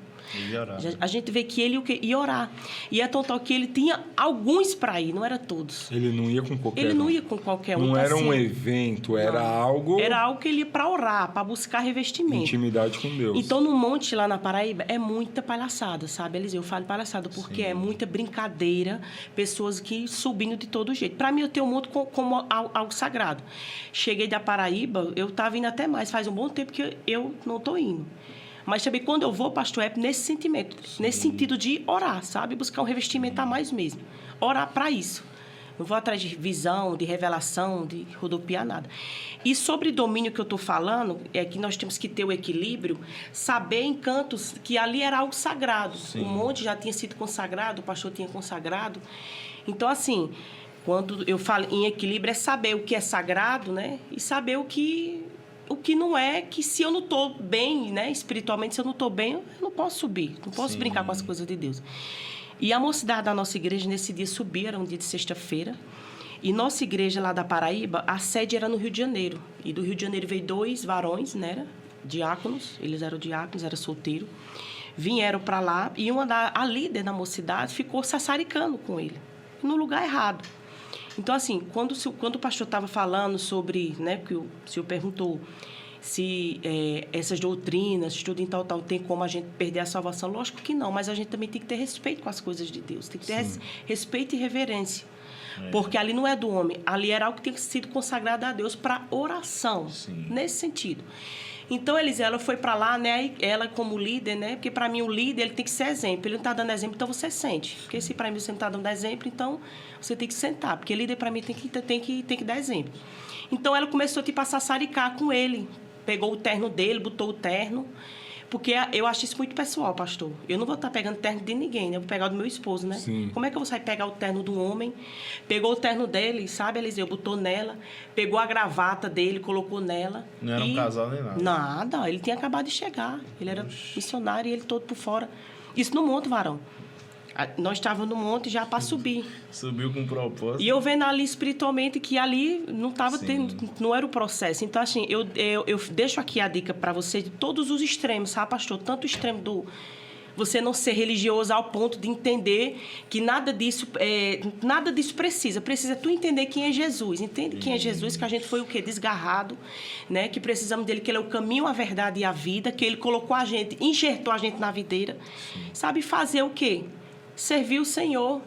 A gente vê que ele ia orar. E é total que ele tinha alguns para ir, não era todos. Ele não ia com qualquer um. Ele não ia com qualquer um. Não era assim. um evento, era algo... Era algo que ele ia para orar, para buscar revestimento. Intimidade com Deus. Então, no monte lá na Paraíba, é muita palhaçada, sabe, Eliseu? Eu falo palhaçada porque é muita brincadeira, pessoas que subindo de todo jeito. Para mim, eu tenho um monte como algo sagrado. Cheguei da Paraíba, eu estava indo até mais, faz um bom tempo que eu não estou indo. Mas também quando eu vou, pastor, é nesse sentimento, nesse sentido de orar, sabe? Buscar um revestimento a mais mesmo. Orar para isso. Não vou atrás de visão, de revelação, de rodopiar nada. E sobre domínio que eu estou falando, é que nós temos que ter o equilíbrio, saber em cantos que ali era algo sagrado. Sim. O monte já tinha sido consagrado, o pastor tinha consagrado. Então, assim, quando eu falo em equilíbrio, é saber o que é sagrado, né? E saber o que não é, que se eu não estou bem, né, espiritualmente, se eu não estou bem, eu não posso subir, não posso brincar com as coisas de Deus. E a mocidade da nossa igreja, nesse dia, subia, era um dia de sexta-feira, e nossa igreja lá da Paraíba, a sede era no Rio de Janeiro, e do Rio de Janeiro veio 2 varões, né, diáconos, eles eram diáconos, eram solteiros, vieram para lá, e a líder da mocidade ficou sassaricando com ele, no lugar errado. Então, assim, quando o pastor estava falando sobre, né, que o senhor perguntou, se essas doutrinas, estudo em tal, tem como a gente perder a salvação. Lógico que não, mas a gente também tem que ter respeito com as coisas de Deus. Tem que ter respeito e reverência. Porque ali não é do homem, ali era algo que tinha sido consagrado a Deus para oração, nesse sentido. Então, Elisela foi para lá, né? Ela como líder, né? Porque para mim o líder ele tem que ser exemplo. Ele não está dando exemplo, então você sente. Porque se para mim você não está dando exemplo, então você tem que sentar. Porque líder para mim tem que dar exemplo. Então ela começou tipo, a sassaricar com ele. Pegou o terno dele, botou o terno. Porque eu acho isso muito pessoal, pastor. Eu não vou estar pegando terno de ninguém, né? Eu vou pegar o do meu esposo, né? Sim. Como é que eu vou sair pegar o terno do homem? Pegou o terno dele, sabe, Eliseu? Botou nela. Pegou a gravata dele, colocou nela. Não era um casal nem nada. Nada. Ele tinha acabado de chegar. Ele era missionário e ele todo por fora. Isso no monte, varão. Nós estávamos no monte já para subir. Subiu com propósito. E eu vendo ali espiritualmente que ali não estava tendo, não era o processo. Então, assim, eu deixo aqui a dica para você de todos os extremos, sabe, pastor? Tanto o extremo do você não ser religioso ao ponto de entender que nada disso precisa. Precisa tu entender quem é Jesus. Entende quem é Jesus, que a gente foi o quê? Desgarrado, né? Que precisamos dele, que ele é o caminho, a verdade e a vida, que ele colocou a gente, enxertou a gente na videira. Sabe fazer o quê? Servir o Senhor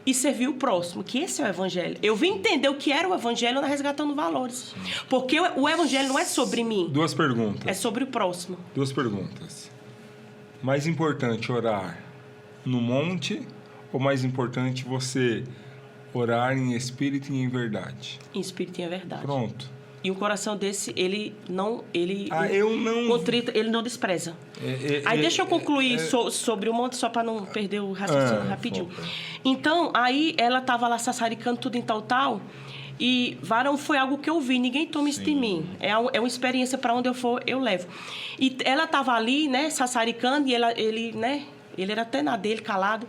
e servir o próximo, que esse é o Evangelho. Eu vim entender o que era o Evangelho na Resgatando Valores. Porque o Evangelho não é sobre mim. 2 perguntas. É sobre o próximo. 2 perguntas. Mais importante orar no monte ou mais importante você orar em espírito e em verdade? Em espírito e em verdade. Pronto. E um coração desse, ele contrita, ele não despreza. Aí deixa eu concluir sobre o monte, só para não perder o raciocínio rapidinho. Então, aí ela estava lá sassaricando tudo em tal, e varão foi algo que eu vi, ninguém toma isso de mim. É uma experiência para onde eu for, eu levo. E ela estava ali, né, sassaricando, e ele era até na dele, calado.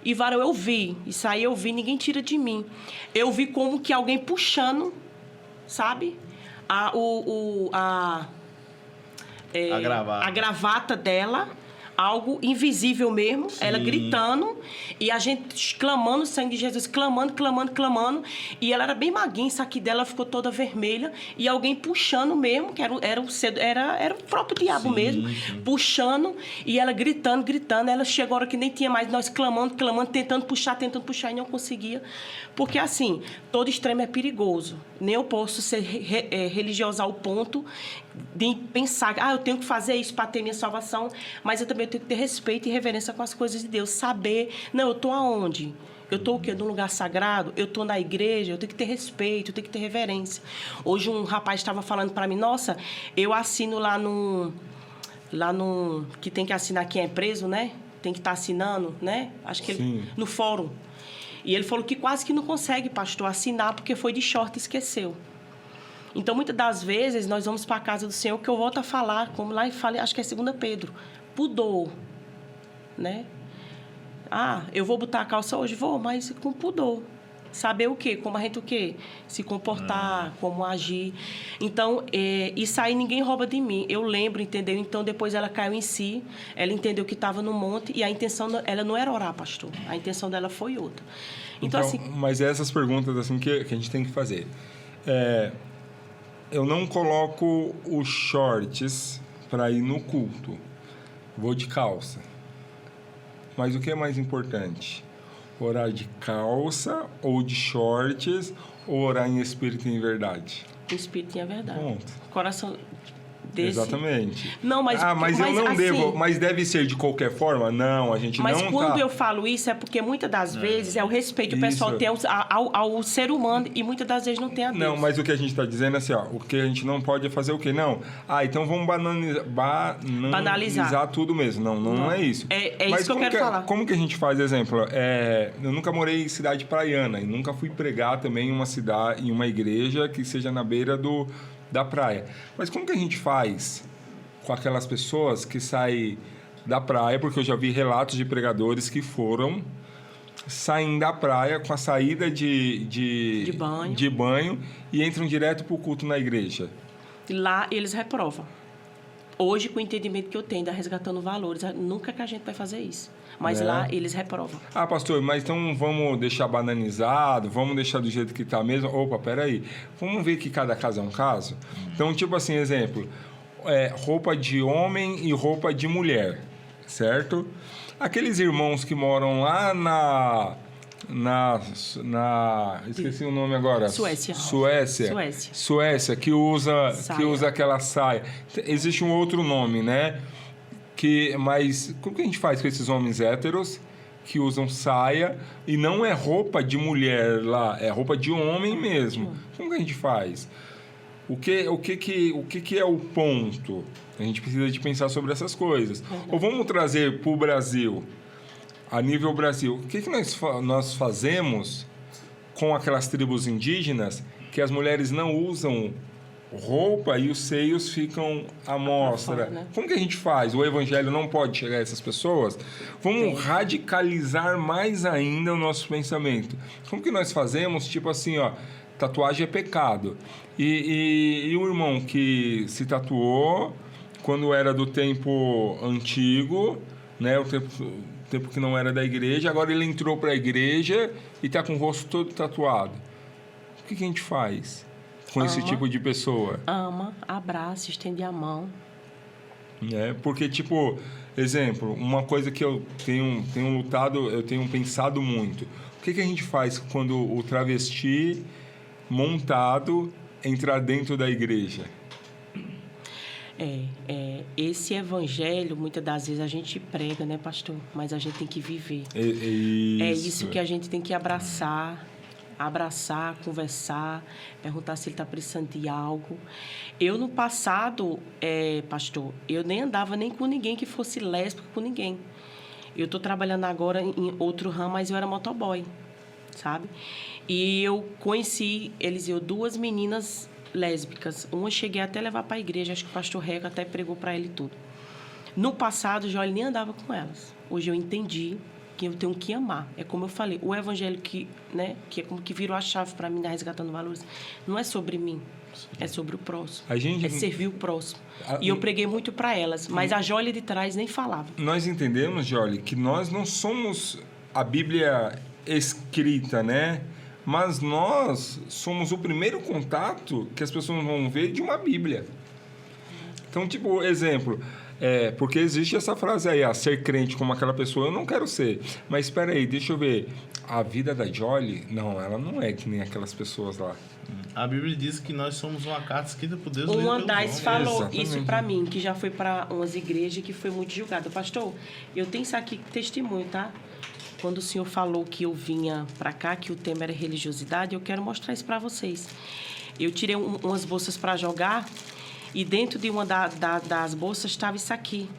E varão, eu vi, isso aí eu vi, ninguém tira de mim. Eu vi como que alguém puxando, sabe? A gravata dela, algo invisível mesmo, ela gritando, e a gente clamando o sangue de Jesus, clamando, e ela era bem maguinha, isso aqui dela ficou toda vermelha, e alguém puxando mesmo, que era o próprio diabo mesmo, puxando, e ela gritando, ela chegou a hora que nem tinha mais, nós clamando, tentando puxar, e não conseguia, porque assim, todo extremo é perigoso, nem eu posso ser religiosa ao ponto de pensar, eu tenho que fazer isso para ter minha salvação, mas eu também tenho que ter respeito e reverência com as coisas de Deus, saber, não, eu estou aonde? Eu estou o quê? Num lugar sagrado? Eu estou na igreja? Eu tenho que ter respeito, eu tenho que ter reverência. Hoje um rapaz estava falando para mim, nossa, eu assino lá no que tem que assinar quem é preso, né? Tem que estar assinando, né? Acho que ele, no fórum. E ele falou que quase que não consegue, pastor, assinar porque foi de short e esqueceu. Então, muitas das vezes, nós vamos para a casa do Senhor, que eu volto a falar, como lá e falei, acho que é 2 Pedro, pudor, né? Eu vou botar a calça hoje? Vou, mas com pudor. Saber o quê? Como a gente o quê? Se comportar, como agir. Então, isso aí ninguém rouba de mim. Eu lembro, entendeu? Então, depois ela caiu em si, ela entendeu que estava no monte, e a intenção, ela não era orar, pastor. A intenção dela foi outra. Então assim... Mas essas perguntas assim, que a gente tem que fazer. Eu não coloco os shorts para ir no culto. Vou de calça. Mas o que é mais importante? Orar de calça ou de shorts ou orar em espírito e em verdade? Em espírito e em verdade. Ponto. Coração desse... Exatamente. Não, mas eu não assim, devo... Mas deve ser de qualquer forma? Não, a gente não Mas quando eu falo isso é porque muitas das vezes é o respeito que o pessoal tem ao ser humano e muitas das vezes não tem a Deus. Não, mas o que a gente está dizendo é assim, o que a gente não pode é fazer o quê? Não. Então vamos banalizar tudo mesmo. Não é isso. É mas isso que eu quero falar. Como que a gente faz, exemplo? Eu nunca morei em cidade praiana e nunca fui pregar também em uma igreja que seja na beira da praia. Mas como que a gente faz com aquelas pessoas que saem da praia, porque eu já vi relatos de pregadores que saem da praia com a saída de banho e entram direto para o culto na igreja? Lá eles reprovam. Hoje, com o entendimento que eu tenho da Resgatando Valores, nunca que a gente vai fazer isso. Mas lá eles reprovam. Ah, pastor, mas então vamos deixar bananizado, vamos deixar do jeito que tá mesmo. Opa, peraí. Vamos ver que cada caso é um caso? Então, tipo assim, exemplo, roupa de homem e roupa de mulher, certo? Aqueles irmãos que moram lá esqueci o nome agora. Suécia, que usa aquela saia. Existe um outro nome, né? Mas como que a gente faz com esses homens héteros que usam saia e não é roupa de mulher lá, é roupa de homem mesmo? Como que a gente faz? O que é o ponto? A gente precisa de pensar sobre essas coisas. Ou vamos trazer para o Brasil, a nível Brasil, o que nós fazemos com aquelas tribos indígenas que as mulheres não usam roupa e os seios ficam à mostra? Né? Como que a gente faz? O evangelho não pode chegar a essas pessoas? Vamos radicalizar mais ainda o nosso pensamento. Como que nós fazemos? Tipo assim, ó, tatuagem é pecado. E o irmão que se tatuou quando era do tempo antigo, né, o tempo que não era da igreja, agora ele entrou para a igreja e está com o rosto todo tatuado. O que a gente faz com esse tipo de pessoa? Ama, abraça, estende a mão. Porque, tipo, exemplo, uma coisa que eu tenho lutado, eu tenho pensado muito. O que a gente faz quando o travesti montado entrar dentro da igreja? Esse evangelho, muitas das vezes a gente prega, né, pastor? Mas a gente tem que viver. Isso. É isso que a gente tem que abraçar, conversar, perguntar se ele está precisando de algo. Eu, no passado, pastor, eu nem andava nem com ninguém que fosse lésbico, com ninguém. Eu estou trabalhando agora em outro ramo, mas eu era motoboy, sabe? E eu conheci, Eliseu, 2 meninas lésbicas. Uma cheguei até a levar para a igreja, acho que o pastor Reco até pregou para ele tudo. No passado, já ele nem andava com elas. Hoje eu entendi que eu tenho que amar. É como eu falei, o evangelho que é como que virou a chave para mim da Resgatando Valores, não é sobre mim, é sobre o próximo. É servir o próximo. E eu preguei muito para elas, mas a Jolie de trás nem falava. Nós entendemos, Jolie, que nós não somos a Bíblia escrita, né? Mas nós somos o primeiro contato que as pessoas vão ver de uma Bíblia. Então, tipo, exemplo, porque existe essa frase aí, ser crente como aquela pessoa, eu não quero ser. Mas espera aí, deixa eu ver. A vida da Jolie, não, ela não é que nem aquelas pessoas lá. A Bíblia diz que nós somos uma carta escrita por Deus. O Andais falou Exatamente. isso para mim, que já foi para umas igrejas que foi muito julgado. Pastor, eu tenho isso aqui testemunho, tá? Quando o senhor falou que eu vinha para cá, que o tema era religiosidade, eu quero mostrar isso para vocês. Eu tirei umas bolsas para jogar e dentro de uma das bolsas estava isso aqui.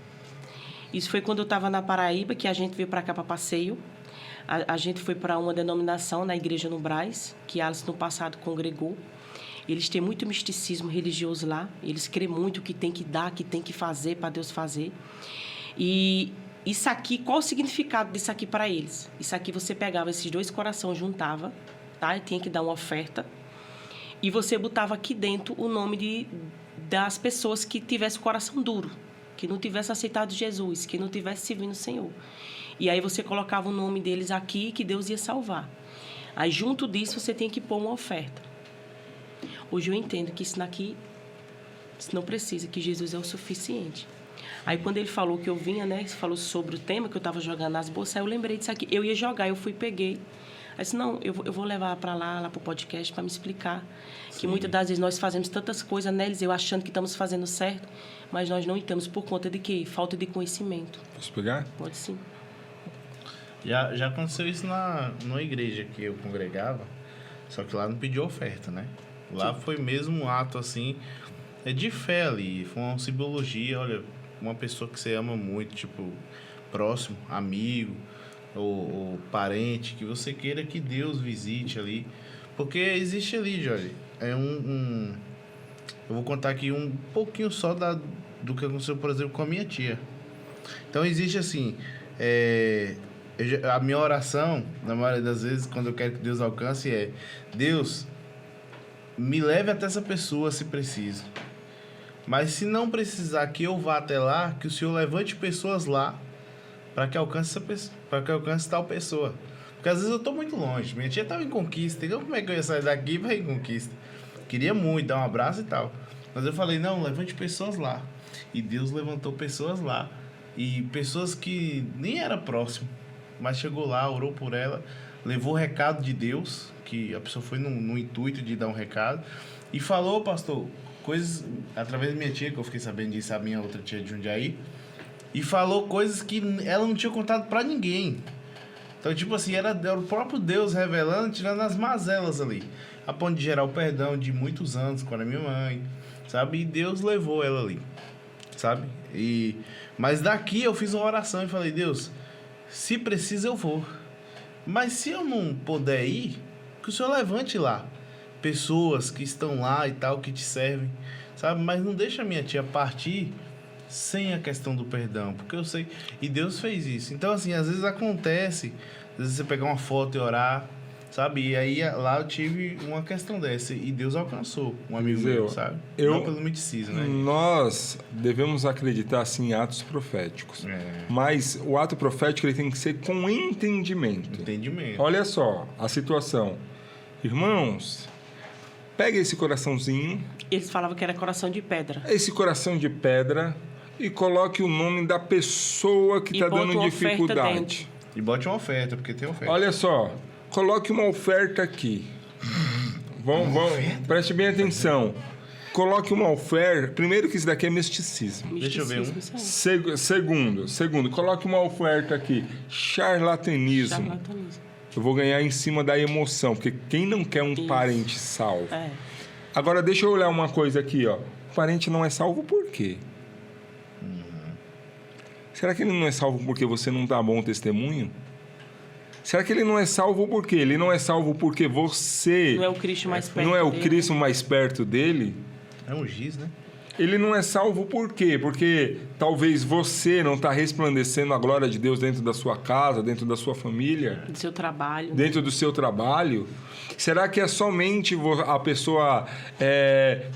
Isso foi quando eu estava na Paraíba, que a gente veio para cá para passeio. A gente foi para uma denominação na igreja no Brás, que Alice no passado congregou. Eles têm muito misticismo religioso lá. Eles creem muito que tem que dar, que tem que fazer para Deus fazer. E isso aqui, qual o significado disso aqui para eles? Isso aqui você pegava esses 2 corações, juntava, tá? E tinha que dar uma oferta. E você botava aqui dentro o nome das pessoas que tivessem o coração duro, que não tivesse aceitado Jesus, que não tivesse servindo o Senhor. E aí você colocava o nome deles aqui, que Deus ia salvar. Aí junto disso você tem que pôr uma oferta. Hoje eu entendo que isso não precisa, que Jesus é o suficiente. Aí quando ele falou que eu vinha, né, falou sobre o tema que eu estava jogando nas bolsas, aí eu lembrei disso aqui. Eu ia jogar, eu fui, peguei. Aí disse, não, eu vou levar para lá para o podcast, para me explicar. Sim. Que muitas das vezes nós fazemos tantas coisas, né, Eliseu, achando que estamos fazendo certo, mas nós não estamos por conta de quê? Falta de conhecimento. Posso pegar? Pode sim. Já aconteceu isso numa igreja que eu congregava, só que lá não pediu oferta, né? Lá foi mesmo um ato, assim, de fé ali. Foi uma simbologia, olha, uma pessoa que você ama muito, tipo, próximo, amigo, ou parente, que você queira que Deus visite ali. Porque existe ali, Jorge, eu vou contar aqui um pouquinho só do que aconteceu, por exemplo, com a minha tia. Então existe assim, a minha oração, na maioria das vezes, quando eu quero que Deus alcance, Deus, me leve até essa pessoa se preciso. Mas se não precisar que eu vá até lá, que o Senhor levante pessoas lá para que alcance essa pessoa, para que alcance tal pessoa. Porque às vezes eu tô muito longe. Minha tia tava em Conquista, então como é que eu ia sair daqui para ir em Conquista? Queria muito dar um abraço e tal. Mas eu falei, não, levante pessoas lá. E Deus levantou pessoas lá. E pessoas que nem era próximo, mas chegou lá, orou por ela, levou o recado de Deus, que a pessoa foi no intuito de dar um recado, e falou, pastor, coisas, através da minha tia, que eu fiquei sabendo disso, a minha outra tia de Jundiaí, e falou coisas que ela não tinha contado pra ninguém. Então, tipo assim, era o próprio Deus revelando, tirando as mazelas ali, a ponto de gerar o perdão de muitos anos com a minha mãe, sabe? E Deus levou ela ali, sabe? Mas daqui eu fiz uma oração e falei, Deus, se precisa eu vou. Mas se eu não puder ir, que o Senhor levante lá pessoas que estão lá e tal, que te servem, sabe? Mas não deixa a minha tia partir sem a questão do perdão, porque eu sei, e Deus fez isso. Então assim, às vezes acontece, às vezes você pegar uma foto e orar, sabe? E aí lá eu tive uma questão dessa e Deus alcançou um amigo meu, sabe? Não pelo misticismo, né? Nós devemos acreditar assim, em atos proféticos. Mas o ato profético ele tem que ser com entendimento. Olha só a situação. Irmãos, pega esse coraçãozinho. Eles falavam que era coração de pedra. Esse coração de pedra e coloque o nome da pessoa que está dando dificuldade. E bote uma oferta, porque tem oferta. Olha só, coloque uma oferta aqui. Preste bem atenção. Coloque uma oferta. Primeiro que isso daqui é misticismo. Deixa eu ver um. Segundo, coloque uma oferta aqui. Charlatanismo. Eu vou ganhar em cima da emoção, porque quem não quer um parente salvo? Agora deixa eu olhar uma coisa aqui, ó. O parente não é salvo por quê? Será que ele não é salvo porque você não dá bom testemunho? Será que ele não é salvo por quê? Ele não é salvo porque você... Não é o Cristo mais perto dele. Não é o Cristo mais perto dele? É um giz, né? Ele não é salvo por quê? Porque talvez você não está resplandecendo a glória de Deus dentro da sua casa, dentro da sua família. Do seu trabalho. Dentro do seu trabalho. Será que é somente a pessoa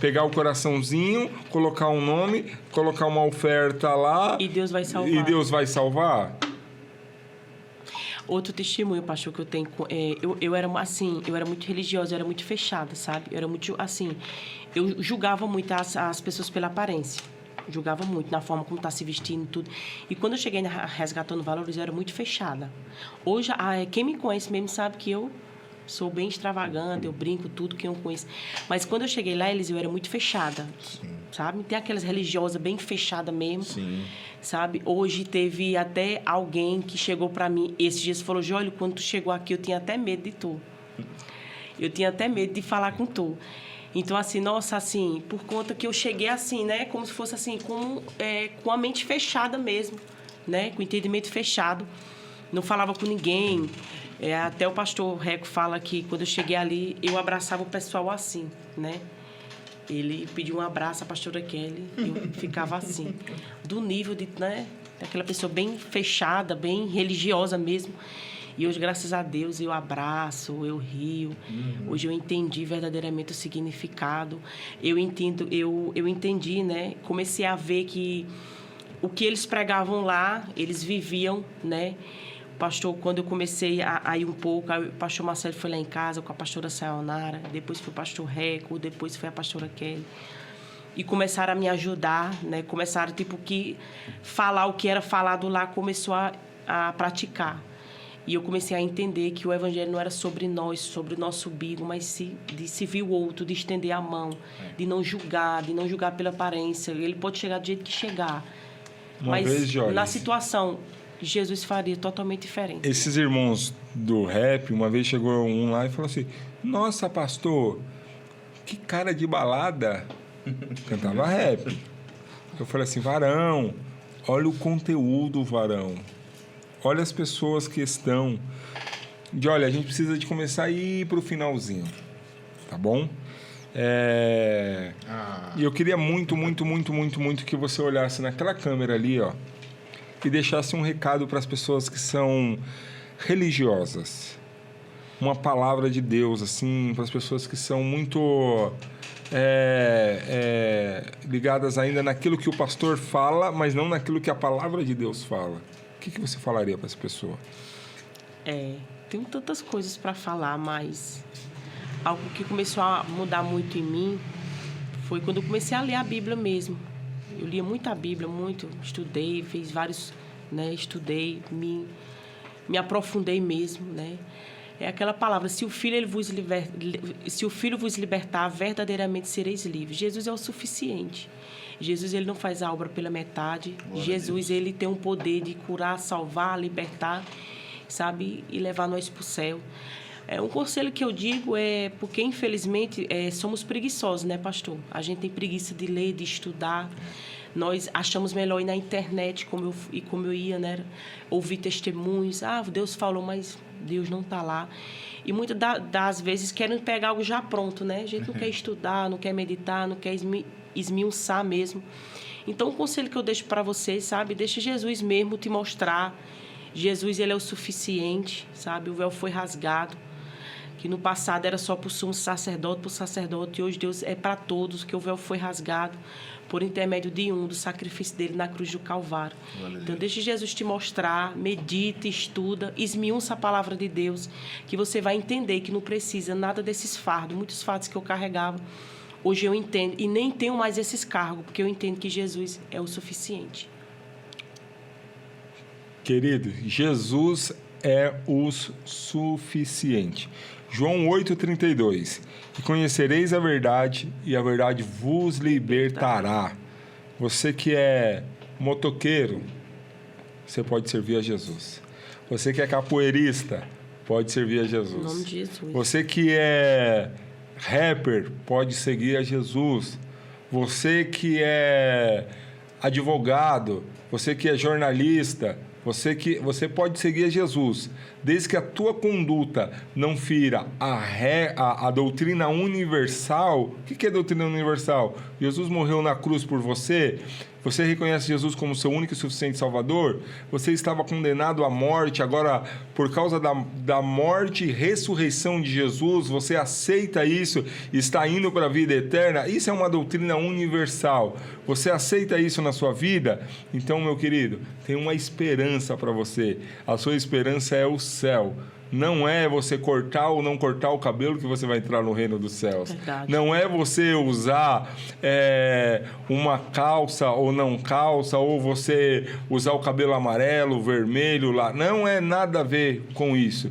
pegar o coraçãozinho, colocar um nome, colocar uma oferta lá... E Deus vai salvar. E Deus vai salvar? Outro testemunho, pastor, que eu tenho... eu era assim, eu era muito religiosa, eu era muito fechada, sabe? Eu era muito, assim... Eu julgava muito as pessoas pela aparência. Julgava muito na forma como tá se vestindo e tudo. E quando eu cheguei na Resgatando Valores, eu era muito fechada. Hoje, quem me conhece mesmo sabe que eu sou bem extravagante, eu brinco tudo que eu conheço. Mas quando eu cheguei lá, eu era muito fechada. Sim. Sabe? Tem aquelas religiosas bem fechadas mesmo. Sim. Sabe? Hoje teve até alguém que chegou pra mim, esses dias falou, Jólio, quando tu chegou aqui, eu tinha até medo de tu. Eu tinha até medo de falar com tu. Então, assim, nossa, assim, por conta que eu cheguei assim, né? Como se fosse assim, com a mente fechada mesmo, né? Com o entendimento fechado. Não falava com ninguém. Até o pastor Reco fala que quando eu cheguei ali, eu abraçava o pessoal assim, né? Ele pediu um abraço à pastora Kelly, eu ficava assim. Do nível de, né? Daquela pessoa bem fechada, bem religiosa mesmo. E hoje, graças a Deus, eu abraço, eu rio. Hoje eu entendi verdadeiramente o significado. Eu entendi, né? Comecei a ver que o que eles pregavam lá, eles viviam, né? Pastor, quando eu comecei a ir um pouco, o pastor Marcelo foi lá em casa com a pastora Sayonara, depois foi o pastor Reco, depois foi a pastora Kelly. E começaram a me ajudar, né? Começaram, que falar o que era falado lá, começou a praticar. E eu comecei a entender que o evangelho não era sobre nós, sobre o nosso umbigo, mas de servir o outro, de estender a mão, de não julgar pela aparência. Ele pode chegar do jeito que chegar. Mas na situação, Jesus faria totalmente diferente. Esses irmãos do rap, uma vez chegou um lá e falou assim, nossa, pastor, que cara de balada. Cantava rap. Eu falei assim, varão, olha o conteúdo, varão. Olha as pessoas que estão... olha, a gente precisa de começar a ir pro finalzinho. Tá bom? E eu queria muito que você olhasse naquela câmera ali, ó, e deixasse um recado para as pessoas que são religiosas. Uma palavra de Deus, assim, para as pessoas que são muito ligadas ainda naquilo que o pastor fala, mas não naquilo que a palavra de Deus fala. O que você falaria para essa pessoa? Tenho tantas coisas para falar, mas algo que começou a mudar muito em mim foi quando eu comecei a ler a Bíblia mesmo. Eu lia muito a Bíblia, muito, estudei, fiz vários, né, estudei, me aprofundei mesmo, né? É aquela palavra, se o Filho vos libertar, verdadeiramente sereis livres. Jesus é o suficiente. Jesus, ele não faz a obra pela metade. Glória Jesus, ele tem um poder de curar, salvar, libertar, sabe? E levar nós para o céu. Um conselho que eu digo porque, infelizmente, somos preguiçosos, né, pastor? A gente tem preguiça de ler, de estudar. Nós achamos melhor ir na internet, como eu ia, né? Ouvir testemunhos. Deus falou, mas Deus não está lá. E muitas das vezes querem pegar algo já pronto, né? A gente não quer estudar, não quer meditar, não quer esmiuçar mesmo. Então, o conselho que eu deixo para vocês, sabe? Deixa Jesus mesmo te mostrar. Jesus, ele é o suficiente, sabe? O véu foi rasgado. Que no passado era só para o sumo sacerdote, para o sacerdote, e hoje Deus é para todos, que o véu foi rasgado por intermédio do sacrifício dele na cruz do Calvário. Então, deixe Jesus te mostrar, medite, estuda, esmiuça a palavra de Deus, que você vai entender que não precisa nada desses fardos, muitos fardos que eu carregava. Hoje eu entendo, e nem tenho mais esses cargos, porque eu entendo que Jesus é o suficiente. Querido, Jesus é o suficiente. João 8,32. E conhecereis a verdade, e a verdade vos libertará. Você que é motoqueiro, você pode servir a Jesus. Você que é capoeirista, pode servir a Jesus. Em nome de Jesus. Você que é rapper, pode seguir a Jesus. Você que é advogado, você que é jornalista, você pode seguir a Jesus, desde que a tua conduta não fira a doutrina universal. O que é doutrina universal? Jesus morreu na cruz por você. Você reconhece Jesus como seu único e suficiente Salvador? Você estava condenado à morte, agora, por causa da morte e ressurreição de Jesus, você aceita isso e está indo para a vida eterna? Isso é uma doutrina universal. Você aceita isso na sua vida? Então, meu querido, tem uma esperança para você. A sua esperança é o céu. Não é você cortar ou não cortar o cabelo que você vai entrar no reino dos céus. Verdade. Não é você usar uma calça ou não calça, ou você usar o cabelo amarelo, vermelho lá. Não é nada a ver com isso.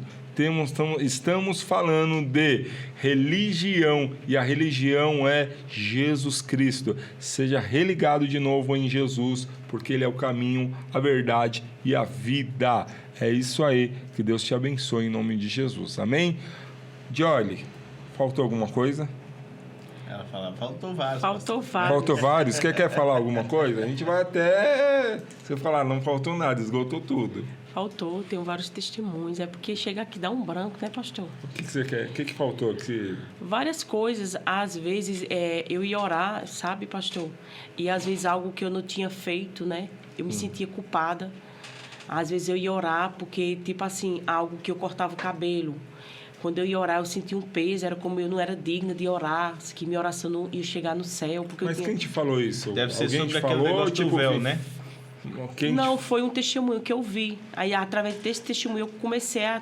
Estamos falando de religião, e a religião é Jesus Cristo. Seja religado de novo em Jesus, porque Ele é o caminho, a verdade e a vida. É isso aí, que Deus te abençoe em nome de Jesus, amém? Jolie, faltou alguma coisa? Ela fala, faltou vários. Faltou vários? Quer falar alguma coisa? A gente vai até você falar, não faltou nada, esgotou tudo. Faltou, tenho vários testemunhos. É porque chega aqui, dá um branco, né, pastor? O que você quer? O que faltou? Várias coisas. Às vezes, eu ia orar, sabe, pastor? E às vezes algo que eu não tinha feito, né? Eu me sentia culpada. Às vezes eu ia orar porque, tipo assim, algo que eu cortava o cabelo. Quando eu ia orar, eu sentia um peso. Era como eu não era digna de orar, que minha oração não ia chegar no céu. Porque Mas quem te falou isso? Deve ser Alguém sobre te aquele falou, negócio do véu, né? Não, foi um testemunho que eu vi. Aí, através desse testemunho, eu comecei a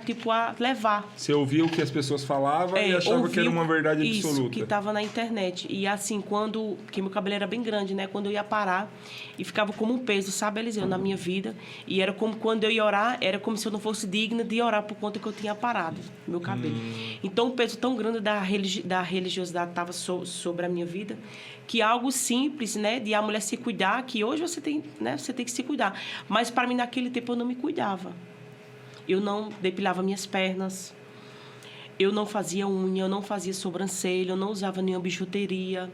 levar. Você ouvia o que as pessoas falavam e achava que era uma verdade absoluta. Isso, que estava na internet. E assim, porque meu cabelo era bem grande, né? Quando eu ia parar, e ficava como um peso, sabe, Eliseu, na minha vida. E era como quando eu ia orar, era como se eu não fosse digna de orar por conta que eu tinha parado meu cabelo. Então, um peso tão grande da religiosidade estava sobre a minha vida, que algo simples, né, de a mulher se cuidar, que hoje você tem que se cuidar. Mas para mim, naquele tempo, eu não me cuidava. Eu não depilava minhas pernas, eu não fazia unha, eu não fazia sobrancelha, eu não usava nenhuma bijuteria.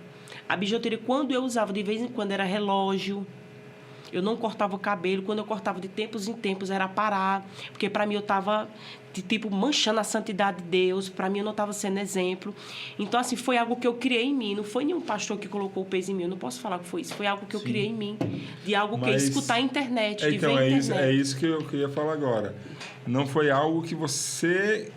A bijuteria, quando eu usava, de vez em quando, era relógio. Eu não cortava o cabelo. Quando eu cortava de tempos em tempos, era parar. Porque para mim eu estava, manchando a santidade de Deus. Para mim eu não estava sendo exemplo. Então, assim, foi algo que eu criei em mim. Não foi nenhum pastor que colocou o peso em mim. Eu não posso falar que foi isso. Foi algo que eu criei em mim. De algo que é escutar a internet. Então, é isso que eu queria falar agora. Não foi algo que você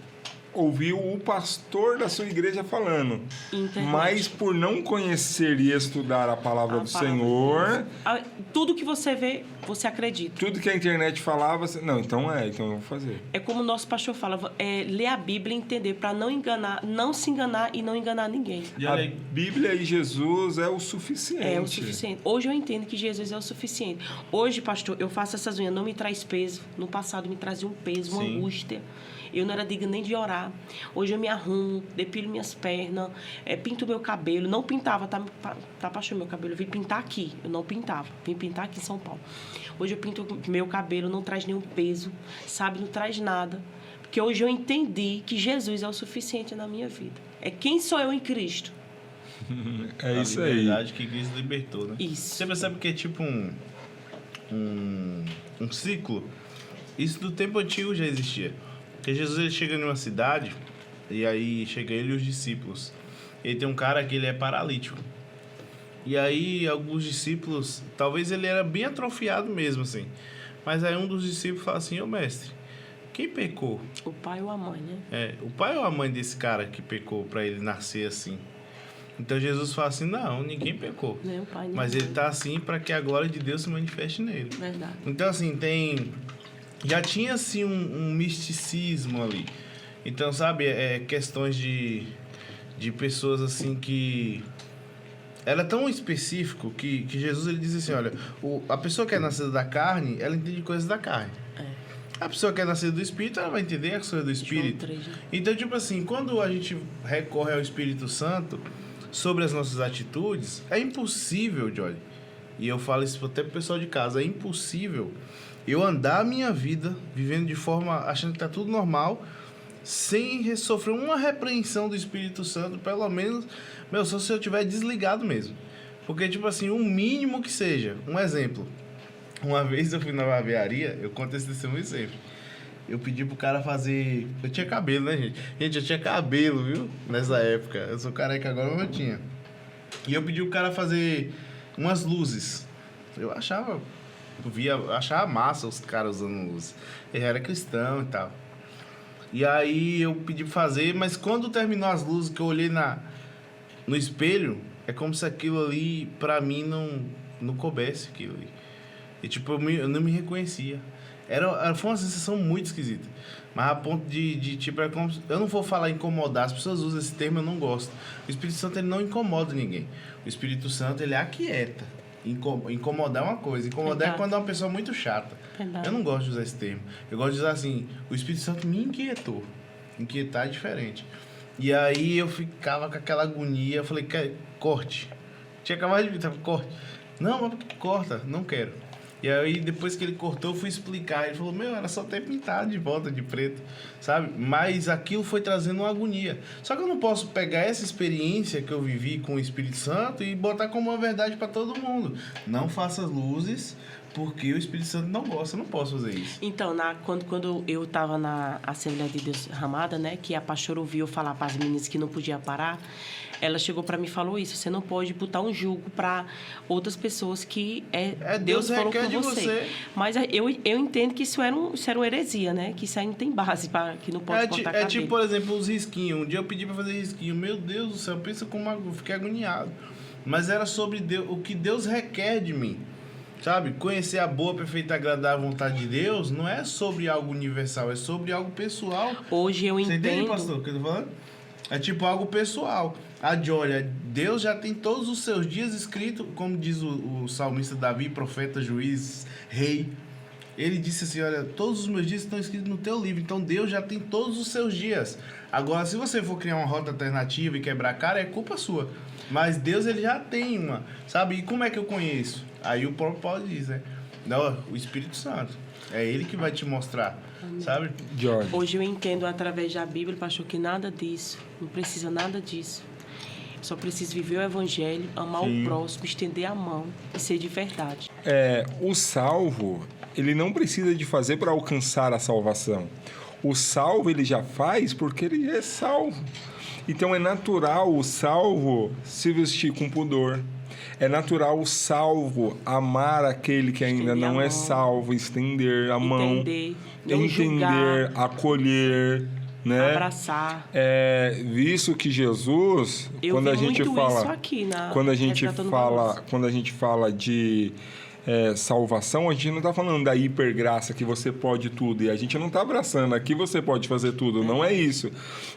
ouviu o pastor da sua igreja falando. Internet. Mas por não conhecer e estudar a palavra do palavra Senhor, de Deus. Tudo que você vê, você acredita. tudo que a internet falava, você... não, então eu vou fazer. É como o nosso pastor fala, ler a Bíblia e entender para não enganar, não se enganar e não enganar ninguém. E A olha aí, Bíblia e Jesus é o suficiente. É o suficiente. Hoje eu entendo que Jesus é o suficiente. Hoje, pastor, eu faço essas unhas, não me traz peso. No passado me trazia um peso, uma Sim. angústia. Eu não era digna nem de orar. Hoje eu me arrumo, depilo minhas pernas, pinto meu cabelo. Não pintava, tá pastor, meu cabelo. Eu vim pintar aqui. Eu não pintava. Vim pintar aqui em São Paulo. Hoje eu pinto meu cabelo, não traz nenhum peso, sabe? Não traz nada. Porque hoje eu entendi que Jesus é o suficiente na minha vida. É quem sou eu em Cristo. É isso a aí. liberdade que Cristo libertou, né? Isso. Você percebe que é tipo um ciclo. Isso do tempo antigo já existia. Porque Jesus ele chega numa cidade e aí chega ele e os discípulos. E tem um cara que ele é paralítico. E aí alguns discípulos, talvez ele era bem atrofiado mesmo assim. Mas aí um dos discípulos fala assim: "Ô mestre, quem pecou? O pai ou a mãe, né? O pai ou a mãe desse cara que pecou para ele nascer assim?" Então Jesus fala assim: "Não, ninguém pecou. Nem o pai, nem Mas a ele mãe. tá assim para que a glória de Deus se manifeste nele." Verdade. Então assim, já tinha assim um misticismo ali. Então, sabe, questões de pessoas assim que era tão específico que Jesus ele diz assim: olha, a pessoa que é nascida da carne, ela entende coisas da carne. A pessoa que é nascida do Espírito, ela vai entender as coisas do Espírito. João 3, né? Então, tipo assim, quando a gente recorre ao Espírito Santo sobre as nossas atitudes, é impossível, Johnny, e eu falo isso até pro pessoal de casa, é impossível eu andar a minha vida vivendo de forma, achando que tá tudo normal, sem sofrer uma repreensão do Espírito Santo, pelo menos, só se eu tiver desligado mesmo. Porque, tipo assim, o mínimo que seja, um exemplo. Uma vez eu fui na barbearia, eu conto esse testemunho sempre. Eu pedi pro cara fazer... Eu tinha cabelo, né, gente? Gente, eu tinha cabelo, viu? Nessa época. Eu sou careca agora, mas eu tinha. E eu pedi pro cara fazer umas luzes. Eu achava massa os caras usando luzes. Ele era cristão e tal. E aí eu pedi pra fazer, mas quando terminou as luzes, que eu olhei no espelho, é como se aquilo ali, pra mim, não coubesse aquilo ali. E tipo, eu não me reconhecia. Foi uma sensação muito esquisita. Mas a ponto de tipo, é como... Eu não vou falar incomodar, as pessoas usam esse termo, eu não gosto. O Espírito Santo, ele não incomoda ninguém. O Espírito Santo, ele aquieta. Incomodar é uma coisa. Incomodar Verdade. é quando é uma pessoa muito chata. Verdade. Eu não gosto de usar esse termo. Eu gosto de usar assim, o Espírito Santo me inquietou. Inquietar é diferente. E aí eu ficava com aquela agonia. Eu falei, corte. Tinha acabado de vir, corte. Não, mas corta, não quero. E aí, depois que ele cortou, eu fui explicar. Ele falou, era só ter pintado de volta de preto, sabe? Mas aquilo foi trazendo uma agonia. Só que eu não posso pegar essa experiência que eu vivi com o Espírito Santo e botar como uma verdade para todo mundo. Não faça luzes, porque o Espírito Santo não gosta. Eu não posso fazer isso. Então, quando eu estava na Assembleia de Deus Ramada, né, que a pastora ouviu falar para as meninas que não podia parar, ela chegou para mim e falou isso: você não pode botar um jugo para outras pessoas que Deus falou com você. Mas eu entendo que isso era uma heresia, né? Que isso aí não tem base, que não pode cortar cabelo. Tipo, por exemplo, os risquinhos. Um dia eu pedi para fazer risquinho. Meu Deus do céu, pensa como eu fiquei agoniado. Mas era sobre Deus, o que Deus requer de mim. Sabe? Conhecer a boa, perfeita e agradável vontade de Deus não é sobre algo universal, é sobre algo pessoal. Hoje eu entendo... Você entende, pastor, o que eu tô falando? É tipo algo pessoal. Olha, Deus já tem todos os seus dias escritos, como diz o salmista Davi, profeta, juiz, rei. Ele disse assim, olha, todos os meus dias estão escritos no teu livro. Então Deus já tem todos os seus dias. Agora, se você for criar uma rota alternativa e quebrar a cara, é culpa sua. Mas Deus, ele já tem uma, sabe? E como é que eu conheço? Aí o próprio Paulo diz, né? Não, o Espírito Santo. É ele que vai te mostrar, sabe? George. Hoje eu entendo através da Bíblia, pastor, que nada disso, não precisa nada disso. Só preciso viver o Evangelho, amar o próximo, estender a mão e ser de verdade. O salvo, ele não precisa de fazer para alcançar a salvação. O salvo ele já faz porque ele é salvo. Então é natural o salvo se vestir com pudor. É natural o salvo amar aquele que ainda não é salvo, estender a mão, não julgar. acolher, né? Abraçar. Visto que Jesus, Eu quando a vi gente muito fala, isso aqui na quando a gente Resgatando fala, Valores. quando a gente fala de salvação, a gente não está falando da hipergraça que você pode tudo, e a gente não está abraçando aqui você pode fazer tudo, não é isso.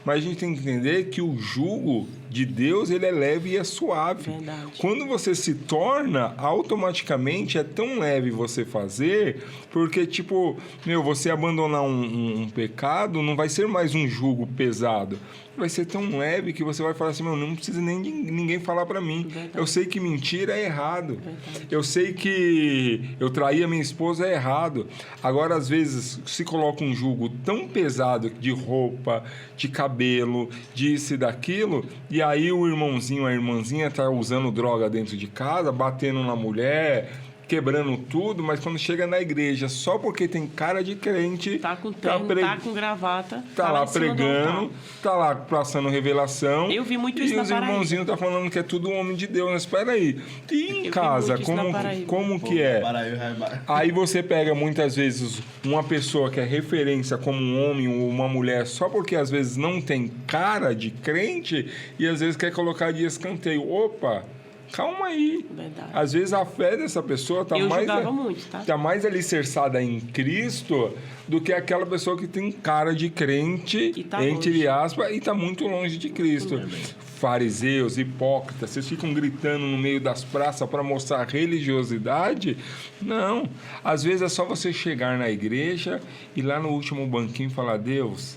Mas a gente tem que entender que o jugo de Deus, ele é leve e é suave. Verdade. Quando você se torna, automaticamente é tão leve você fazer, porque tipo, você abandonar um pecado não vai ser mais um jugo pesado. Vai ser tão leve que você vai falar assim, não precisa nem de ninguém falar pra mim. Verdade. Eu sei que mentira é errado. Verdade. Eu sei que eu trair a minha esposa é errado. Agora, às vezes, se coloca um jugo tão pesado de roupa, de cabelo, disso e daquilo, e aí o irmãozinho, a irmãzinha tá usando droga dentro de casa, batendo na mulher, quebrando tudo, mas quando chega na igreja, só porque tem cara de crente, Tá com terno, tá com gravata. tá lá em cima do pregando, altar. tá lá passando revelação. Eu vi muito e isso na os Paraíba. irmãozinhos tá falando que é tudo homem de Deus. Mas espera aí. E em vi casa, muito isso na Paraíba. como que é? Paraíba. Aí você pega muitas vezes uma pessoa que é referência como um homem ou uma mulher só porque às vezes não tem cara de crente e às vezes quer colocar de escanteio. Opa, calma aí. Verdade. Às vezes a fé dessa pessoa tá Eu mais julgava muito, tá? tá mais alicerçada em Cristo do que aquela pessoa que tem cara de crente, E tá entre longe. aspas, e tá muito longe de Cristo. Fariseus, hipócritas, vocês ficam gritando no meio das praças para mostrar religiosidade? Não. Às vezes é só você chegar na igreja e lá no último banquinho falar: Deus,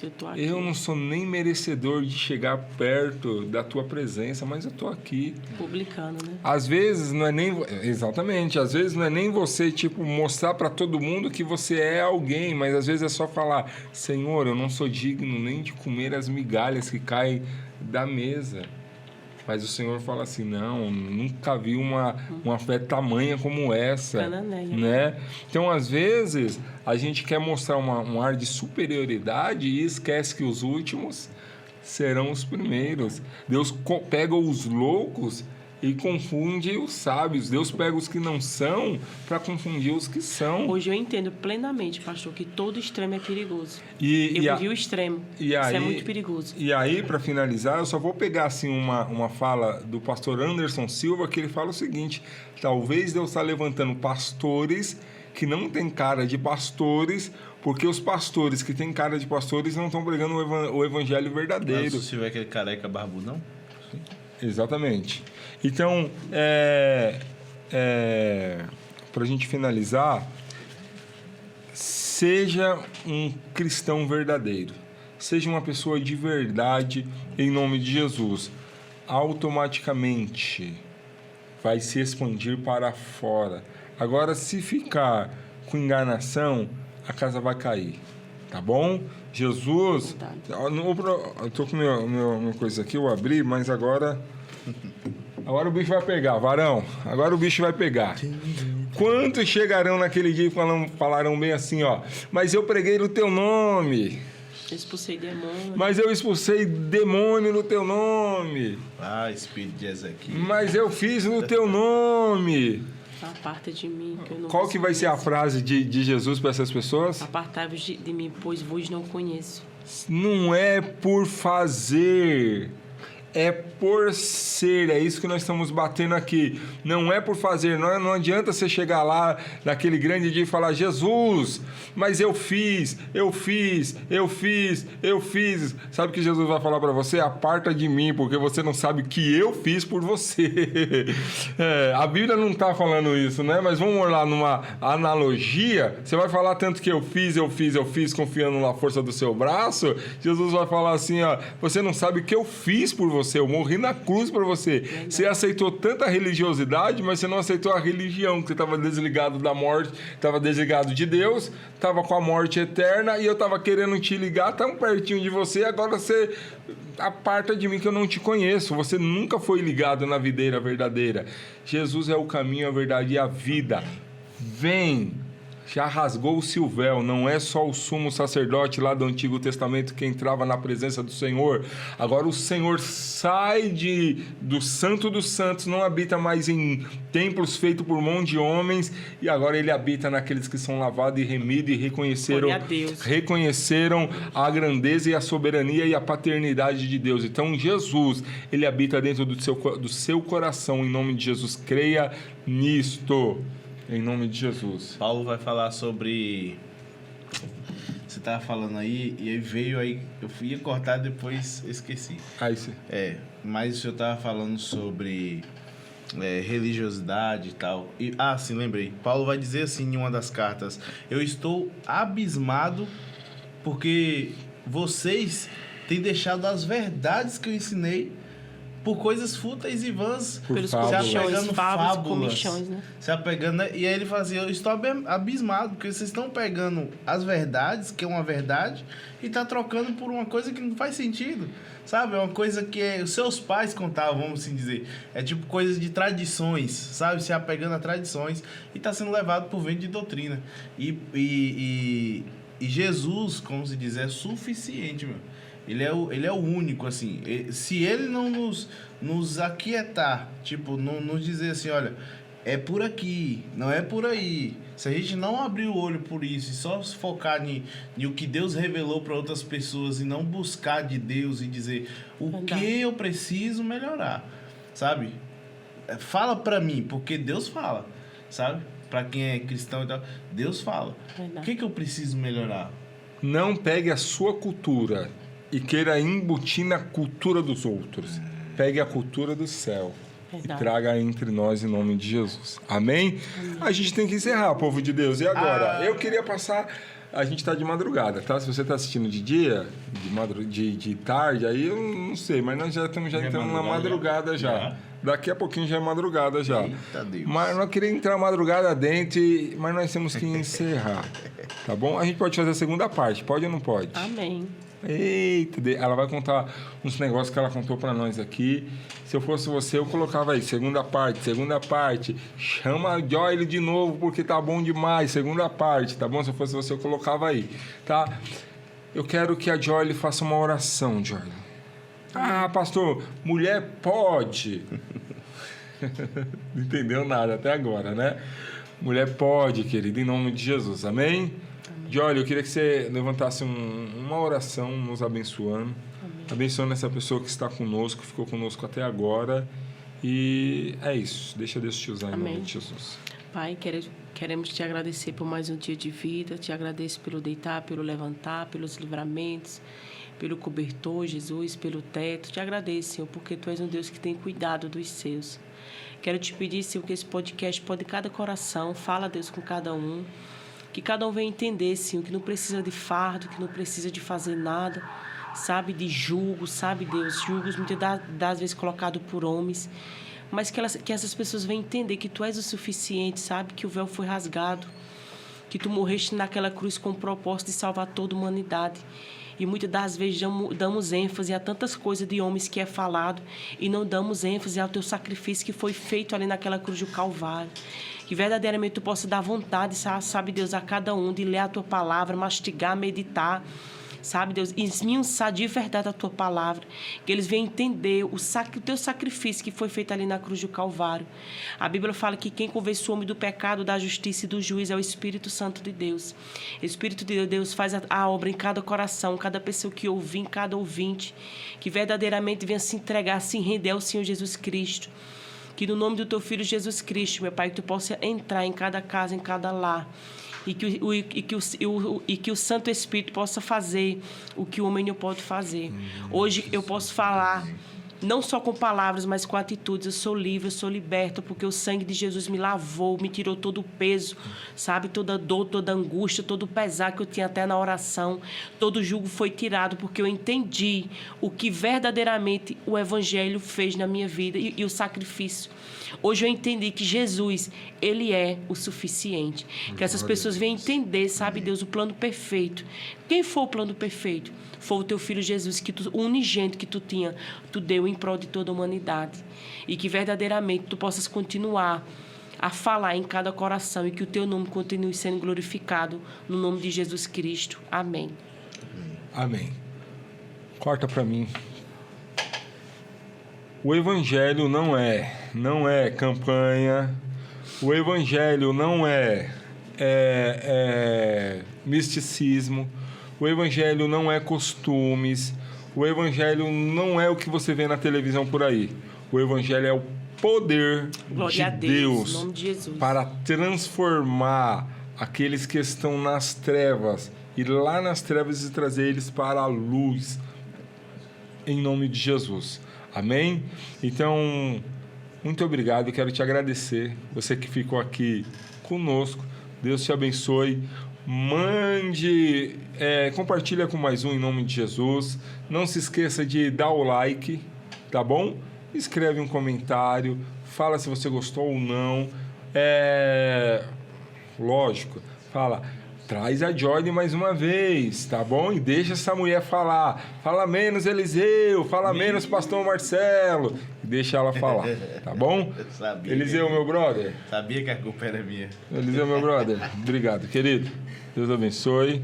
Eu tô aqui. eu não sou nem merecedor de chegar perto da tua presença, mas eu tô aqui. Publicando, né? Às vezes não é nem... Exatamente. Às vezes não é nem você, mostrar para todo mundo que você é alguém, mas às vezes é só falar: Senhor, eu não sou digno nem de comer as migalhas que caem da mesa. Mas o Senhor fala assim: não, nunca vi uma fé tamanha como essa. Cananeia. Né? Então, às vezes, a gente quer mostrar um ar de superioridade e esquece que os últimos serão os primeiros. Deus pega os loucos e confunde os sábios. Deus pega os que não são para confundir os que são. Hoje eu entendo plenamente, pastor, que todo extremo é perigoso. E Eu vivi o extremo. Isso é muito perigoso. E aí, para finalizar, eu só vou pegar assim uma fala do pastor Anderson Silva, que ele fala o seguinte: talvez Deus está levantando pastores que não têm cara de pastores, porque os pastores que têm cara de pastores não estão pregando o evangelho verdadeiro. Se tiver aquele careca barbudão? Sim. Exatamente. Então, para a gente finalizar, seja um cristão verdadeiro. Seja uma pessoa de verdade em nome de Jesus. Automaticamente vai se expandir para fora. Agora, se ficar com enganação, a casa vai cair. Tá bom? Jesus... Eu tô com minha coisa aqui, eu abri, mas agora o bicho vai pegar, varão. Agora o bicho vai pegar. Quantos chegarão naquele dia e falarão bem assim, ó: mas eu preguei no teu nome. Eu expulsei demônio. Mas eu expulsei demônio no teu nome. Ah, espírito de Ezequiel. Mas eu fiz no teu nome. Aparta de mim, que eu não Qual que vai ser a frase de Jesus para essas pessoas? Apartai-vos de mim, pois vos não conheço. Não é por fazer, é por ser. É isso que nós estamos batendo aqui. Não é por fazer. Não adianta você chegar lá naquele grande dia e falar: Jesus, mas eu fiz. Sabe o que Jesus vai falar para você? Aparta de mim, porque você não sabe o que eu fiz por você. A Bíblia não está falando isso, né? Mas vamos lá numa analogia. Você vai falar tanto que eu fiz, confiando na força do seu braço. Jesus vai falar assim, ó: você não sabe o que eu fiz por você, eu morri na cruz por você. Verdade. Você aceitou tanta religiosidade, mas você não aceitou a religião, que você estava desligado da morte, estava desligado de Deus, estava com a morte eterna, e eu estava querendo te ligar tão pertinho de você. Agora você aparta de mim, que eu não te conheço. Você nunca foi ligado na videira verdadeira. Jesus é o caminho, a verdade e a vida. Vem, Já rasgou-se o véu, não é só o sumo sacerdote lá do Antigo Testamento que entrava na presença do Senhor. Agora o Senhor sai do Santo dos Santos, não habita mais em templos feitos por mão de homens, e agora ele habita naqueles que são lavados e remidos e reconheceram a grandeza e a soberania e a paternidade de Deus. Então Jesus, ele habita dentro do seu coração. Em nome de Jesus, creia nisto. Em nome de Jesus. Paulo vai falar sobre... Você estava falando aí, e aí veio aí... Eu ia cortar, depois esqueci. Sim. Mas o senhor estava falando sobre religiosidade e tal. Sim, lembrei. Paulo vai dizer assim em uma das cartas: eu estou abismado porque vocês têm deixado as verdades que eu ensinei por coisas fúteis e vãs, pelos se apegando fábulas, comichões, né? Se apegando, e aí ele fazia: eu estou abismado, porque vocês estão pegando as verdades, que é uma verdade, e tá trocando por uma coisa que não faz sentido, sabe? É uma coisa que os seus pais contavam, vamos assim dizer. É tipo coisas de tradições, sabe? Se apegando a tradições, e tá sendo levado por vento de doutrina. E Jesus, como se diz, é suficiente, meu. Ele é o único, assim. Se ele não nos aquietar, tipo, não nos dizer assim, olha, é por aqui, não é por aí. Se a gente não abrir o olho por isso e só se focar em o que Deus revelou para outras pessoas e não buscar de Deus e dizer o que eu preciso melhorar, sabe? Fala para mim, porque Deus fala, sabe? Para quem é cristão e tal, Deus fala. O que eu preciso melhorar? Não pegue a sua cultura e queira embutir na cultura dos outros. Pegue a cultura do céu. Verdade. E traga entre nós em nome de Jesus. Amém? A gente tem que encerrar, povo de Deus. E agora? Eu queria passar... A gente está de madrugada, tá? Se você está assistindo de dia, de tarde, aí eu não sei, mas nós já estamos entrando na madrugada já. Daqui a pouquinho já é madrugada já. Eita Deus. Mas nós queríamos entrar madrugada dentro, mas nós temos que encerrar. Tá bom? A gente pode fazer a segunda parte, pode ou não pode? Amém. Eita, ela vai contar uns negócios que ela contou pra nós aqui. Se eu fosse você, eu colocava aí, segunda parte. Chama a Joyle de novo, porque tá bom demais, segunda parte, tá bom? Se eu fosse você, eu colocava aí, tá? Eu quero que a Joyle faça uma oração, Joyle. Ah, pastor, mulher pode. Não entendeu nada até agora, né? Mulher pode, querido, em nome de Jesus, amém? Joyle, eu queria que você levantasse uma oração nos abençoando. Amém. Abençoando essa pessoa que está conosco, que ficou conosco até agora. E é isso. Deixa Deus te usar. Amém. Em nome de Jesus. Pai, queremos te agradecer por mais um dia de vida. Te agradeço pelo deitar, pelo levantar, pelos livramentos, pelo cobertor, Jesus, pelo teto. Te agradeço, Senhor, porque Tu és um Deus que tem cuidado dos seus. Quero te pedir, Senhor, que esse podcast pode cada coração. Fala, Deus, com cada um. Que cada um venha entender, Senhor, que não precisa de fardo, que não precisa de fazer nada, sabe, de julgo, sabe, Deus, julgos muitas das vezes colocados por homens, mas que essas pessoas venham entender que Tu és o suficiente, sabe, que o véu foi rasgado, que Tu morreste naquela cruz com o propósito de salvar toda a humanidade. E muitas das vezes damos ênfase a tantas coisas de homens que é falado e não damos ênfase ao Teu sacrifício que foi feito ali naquela cruz do Calvário. Que verdadeiramente Tu possa dar vontade, sabe, Deus, a cada um de ler a Tua palavra, mastigar, meditar, sabe, Deus, esmiuçar de verdade a Tua palavra, que eles venham entender o Teu sacrifício que foi feito ali na cruz do Calvário. A Bíblia fala que quem convence o homem do pecado, da justiça e do juízo é o Espírito Santo de Deus. O Espírito de Deus faz a obra em cada coração, cada pessoa que ouvir, em cada ouvinte, que verdadeiramente venha se entregar, se render ao Senhor Jesus Cristo. Que no nome do Teu Filho Jesus Cristo, meu Pai, que Tu possa entrar em cada casa, em cada lar, e que o Santo Espírito possa fazer o que o homem não pode fazer. Hoje eu posso falar, não só com palavras, mas com atitudes. Eu sou livre, eu sou liberta, porque o sangue de Jesus me lavou, me tirou todo o peso, sabe? Toda dor, toda angústia, todo o pesar que eu tinha até na oração. Todo o jugo foi tirado, porque eu entendi o que verdadeiramente o Evangelho fez na minha vida e o sacrifício. Hoje eu entendi que Jesus, Ele é o suficiente. Que essas pessoas venham entender, sabe, Deus, o plano perfeito. Quem foi o plano perfeito? Foi o Teu Filho Jesus, o unigênito que Tu deu em prol de toda a humanidade. E que verdadeiramente Tu possas continuar a falar em cada coração e que o teu nome continue sendo glorificado no nome de Jesus Cristo. Amém. Amém. Corta para mim. O evangelho não é campanha. O evangelho não é misticismo. O evangelho não é costumes. O evangelho não é o que você vê na televisão por aí. O evangelho é o poder Glória de a Deus, Deus em nome de Jesus. para transformar aqueles que estão nas trevas, ir lá nas trevas e trazer eles para a luz, em nome de Jesus. Amém? Então, muito obrigado, eu quero te agradecer, você que ficou aqui conosco, Deus te abençoe. Mande, compartilha com mais um em nome de Jesus. Não se esqueça de dar o like, tá bom? Escreve um comentário, fala se você gostou ou não. Lógico, fala, traz a Joyce mais uma vez, tá bom? E deixa essa mulher falar. Fala menos Eliseu, fala menos Pastor Marcelo. E deixa ela falar, tá bom? Eliseu, meu brother. Sabia que a culpa era minha. Eliseu, meu brother. Obrigado, querido. Deus abençoe.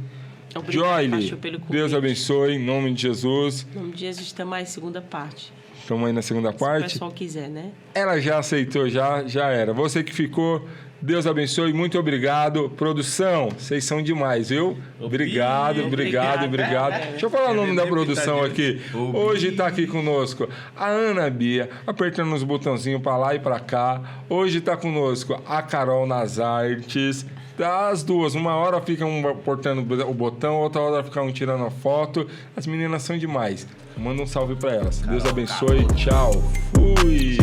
Obrigado, pastor, pelo convite. Deus abençoe, em nome de Jesus. Em nome de Jesus, estamos aí, segunda parte. Estamos aí na segunda parte. Se o pessoal quiser, né? Ela já aceitou, já era. Você que ficou, Deus abençoe, muito obrigado. Produção, vocês são demais, viu? Obrigado. Deixa eu falar o nome da produção aqui. Hoje está aqui conosco a Ana Bia, apertando os botãozinhos para lá e para cá. Hoje está conosco a Carol nas artes. As duas, uma hora fica um apertando o botão, outra hora fica um tirando a foto. As meninas são demais. Manda um salve para elas. Deus abençoe. Tchau. Fui.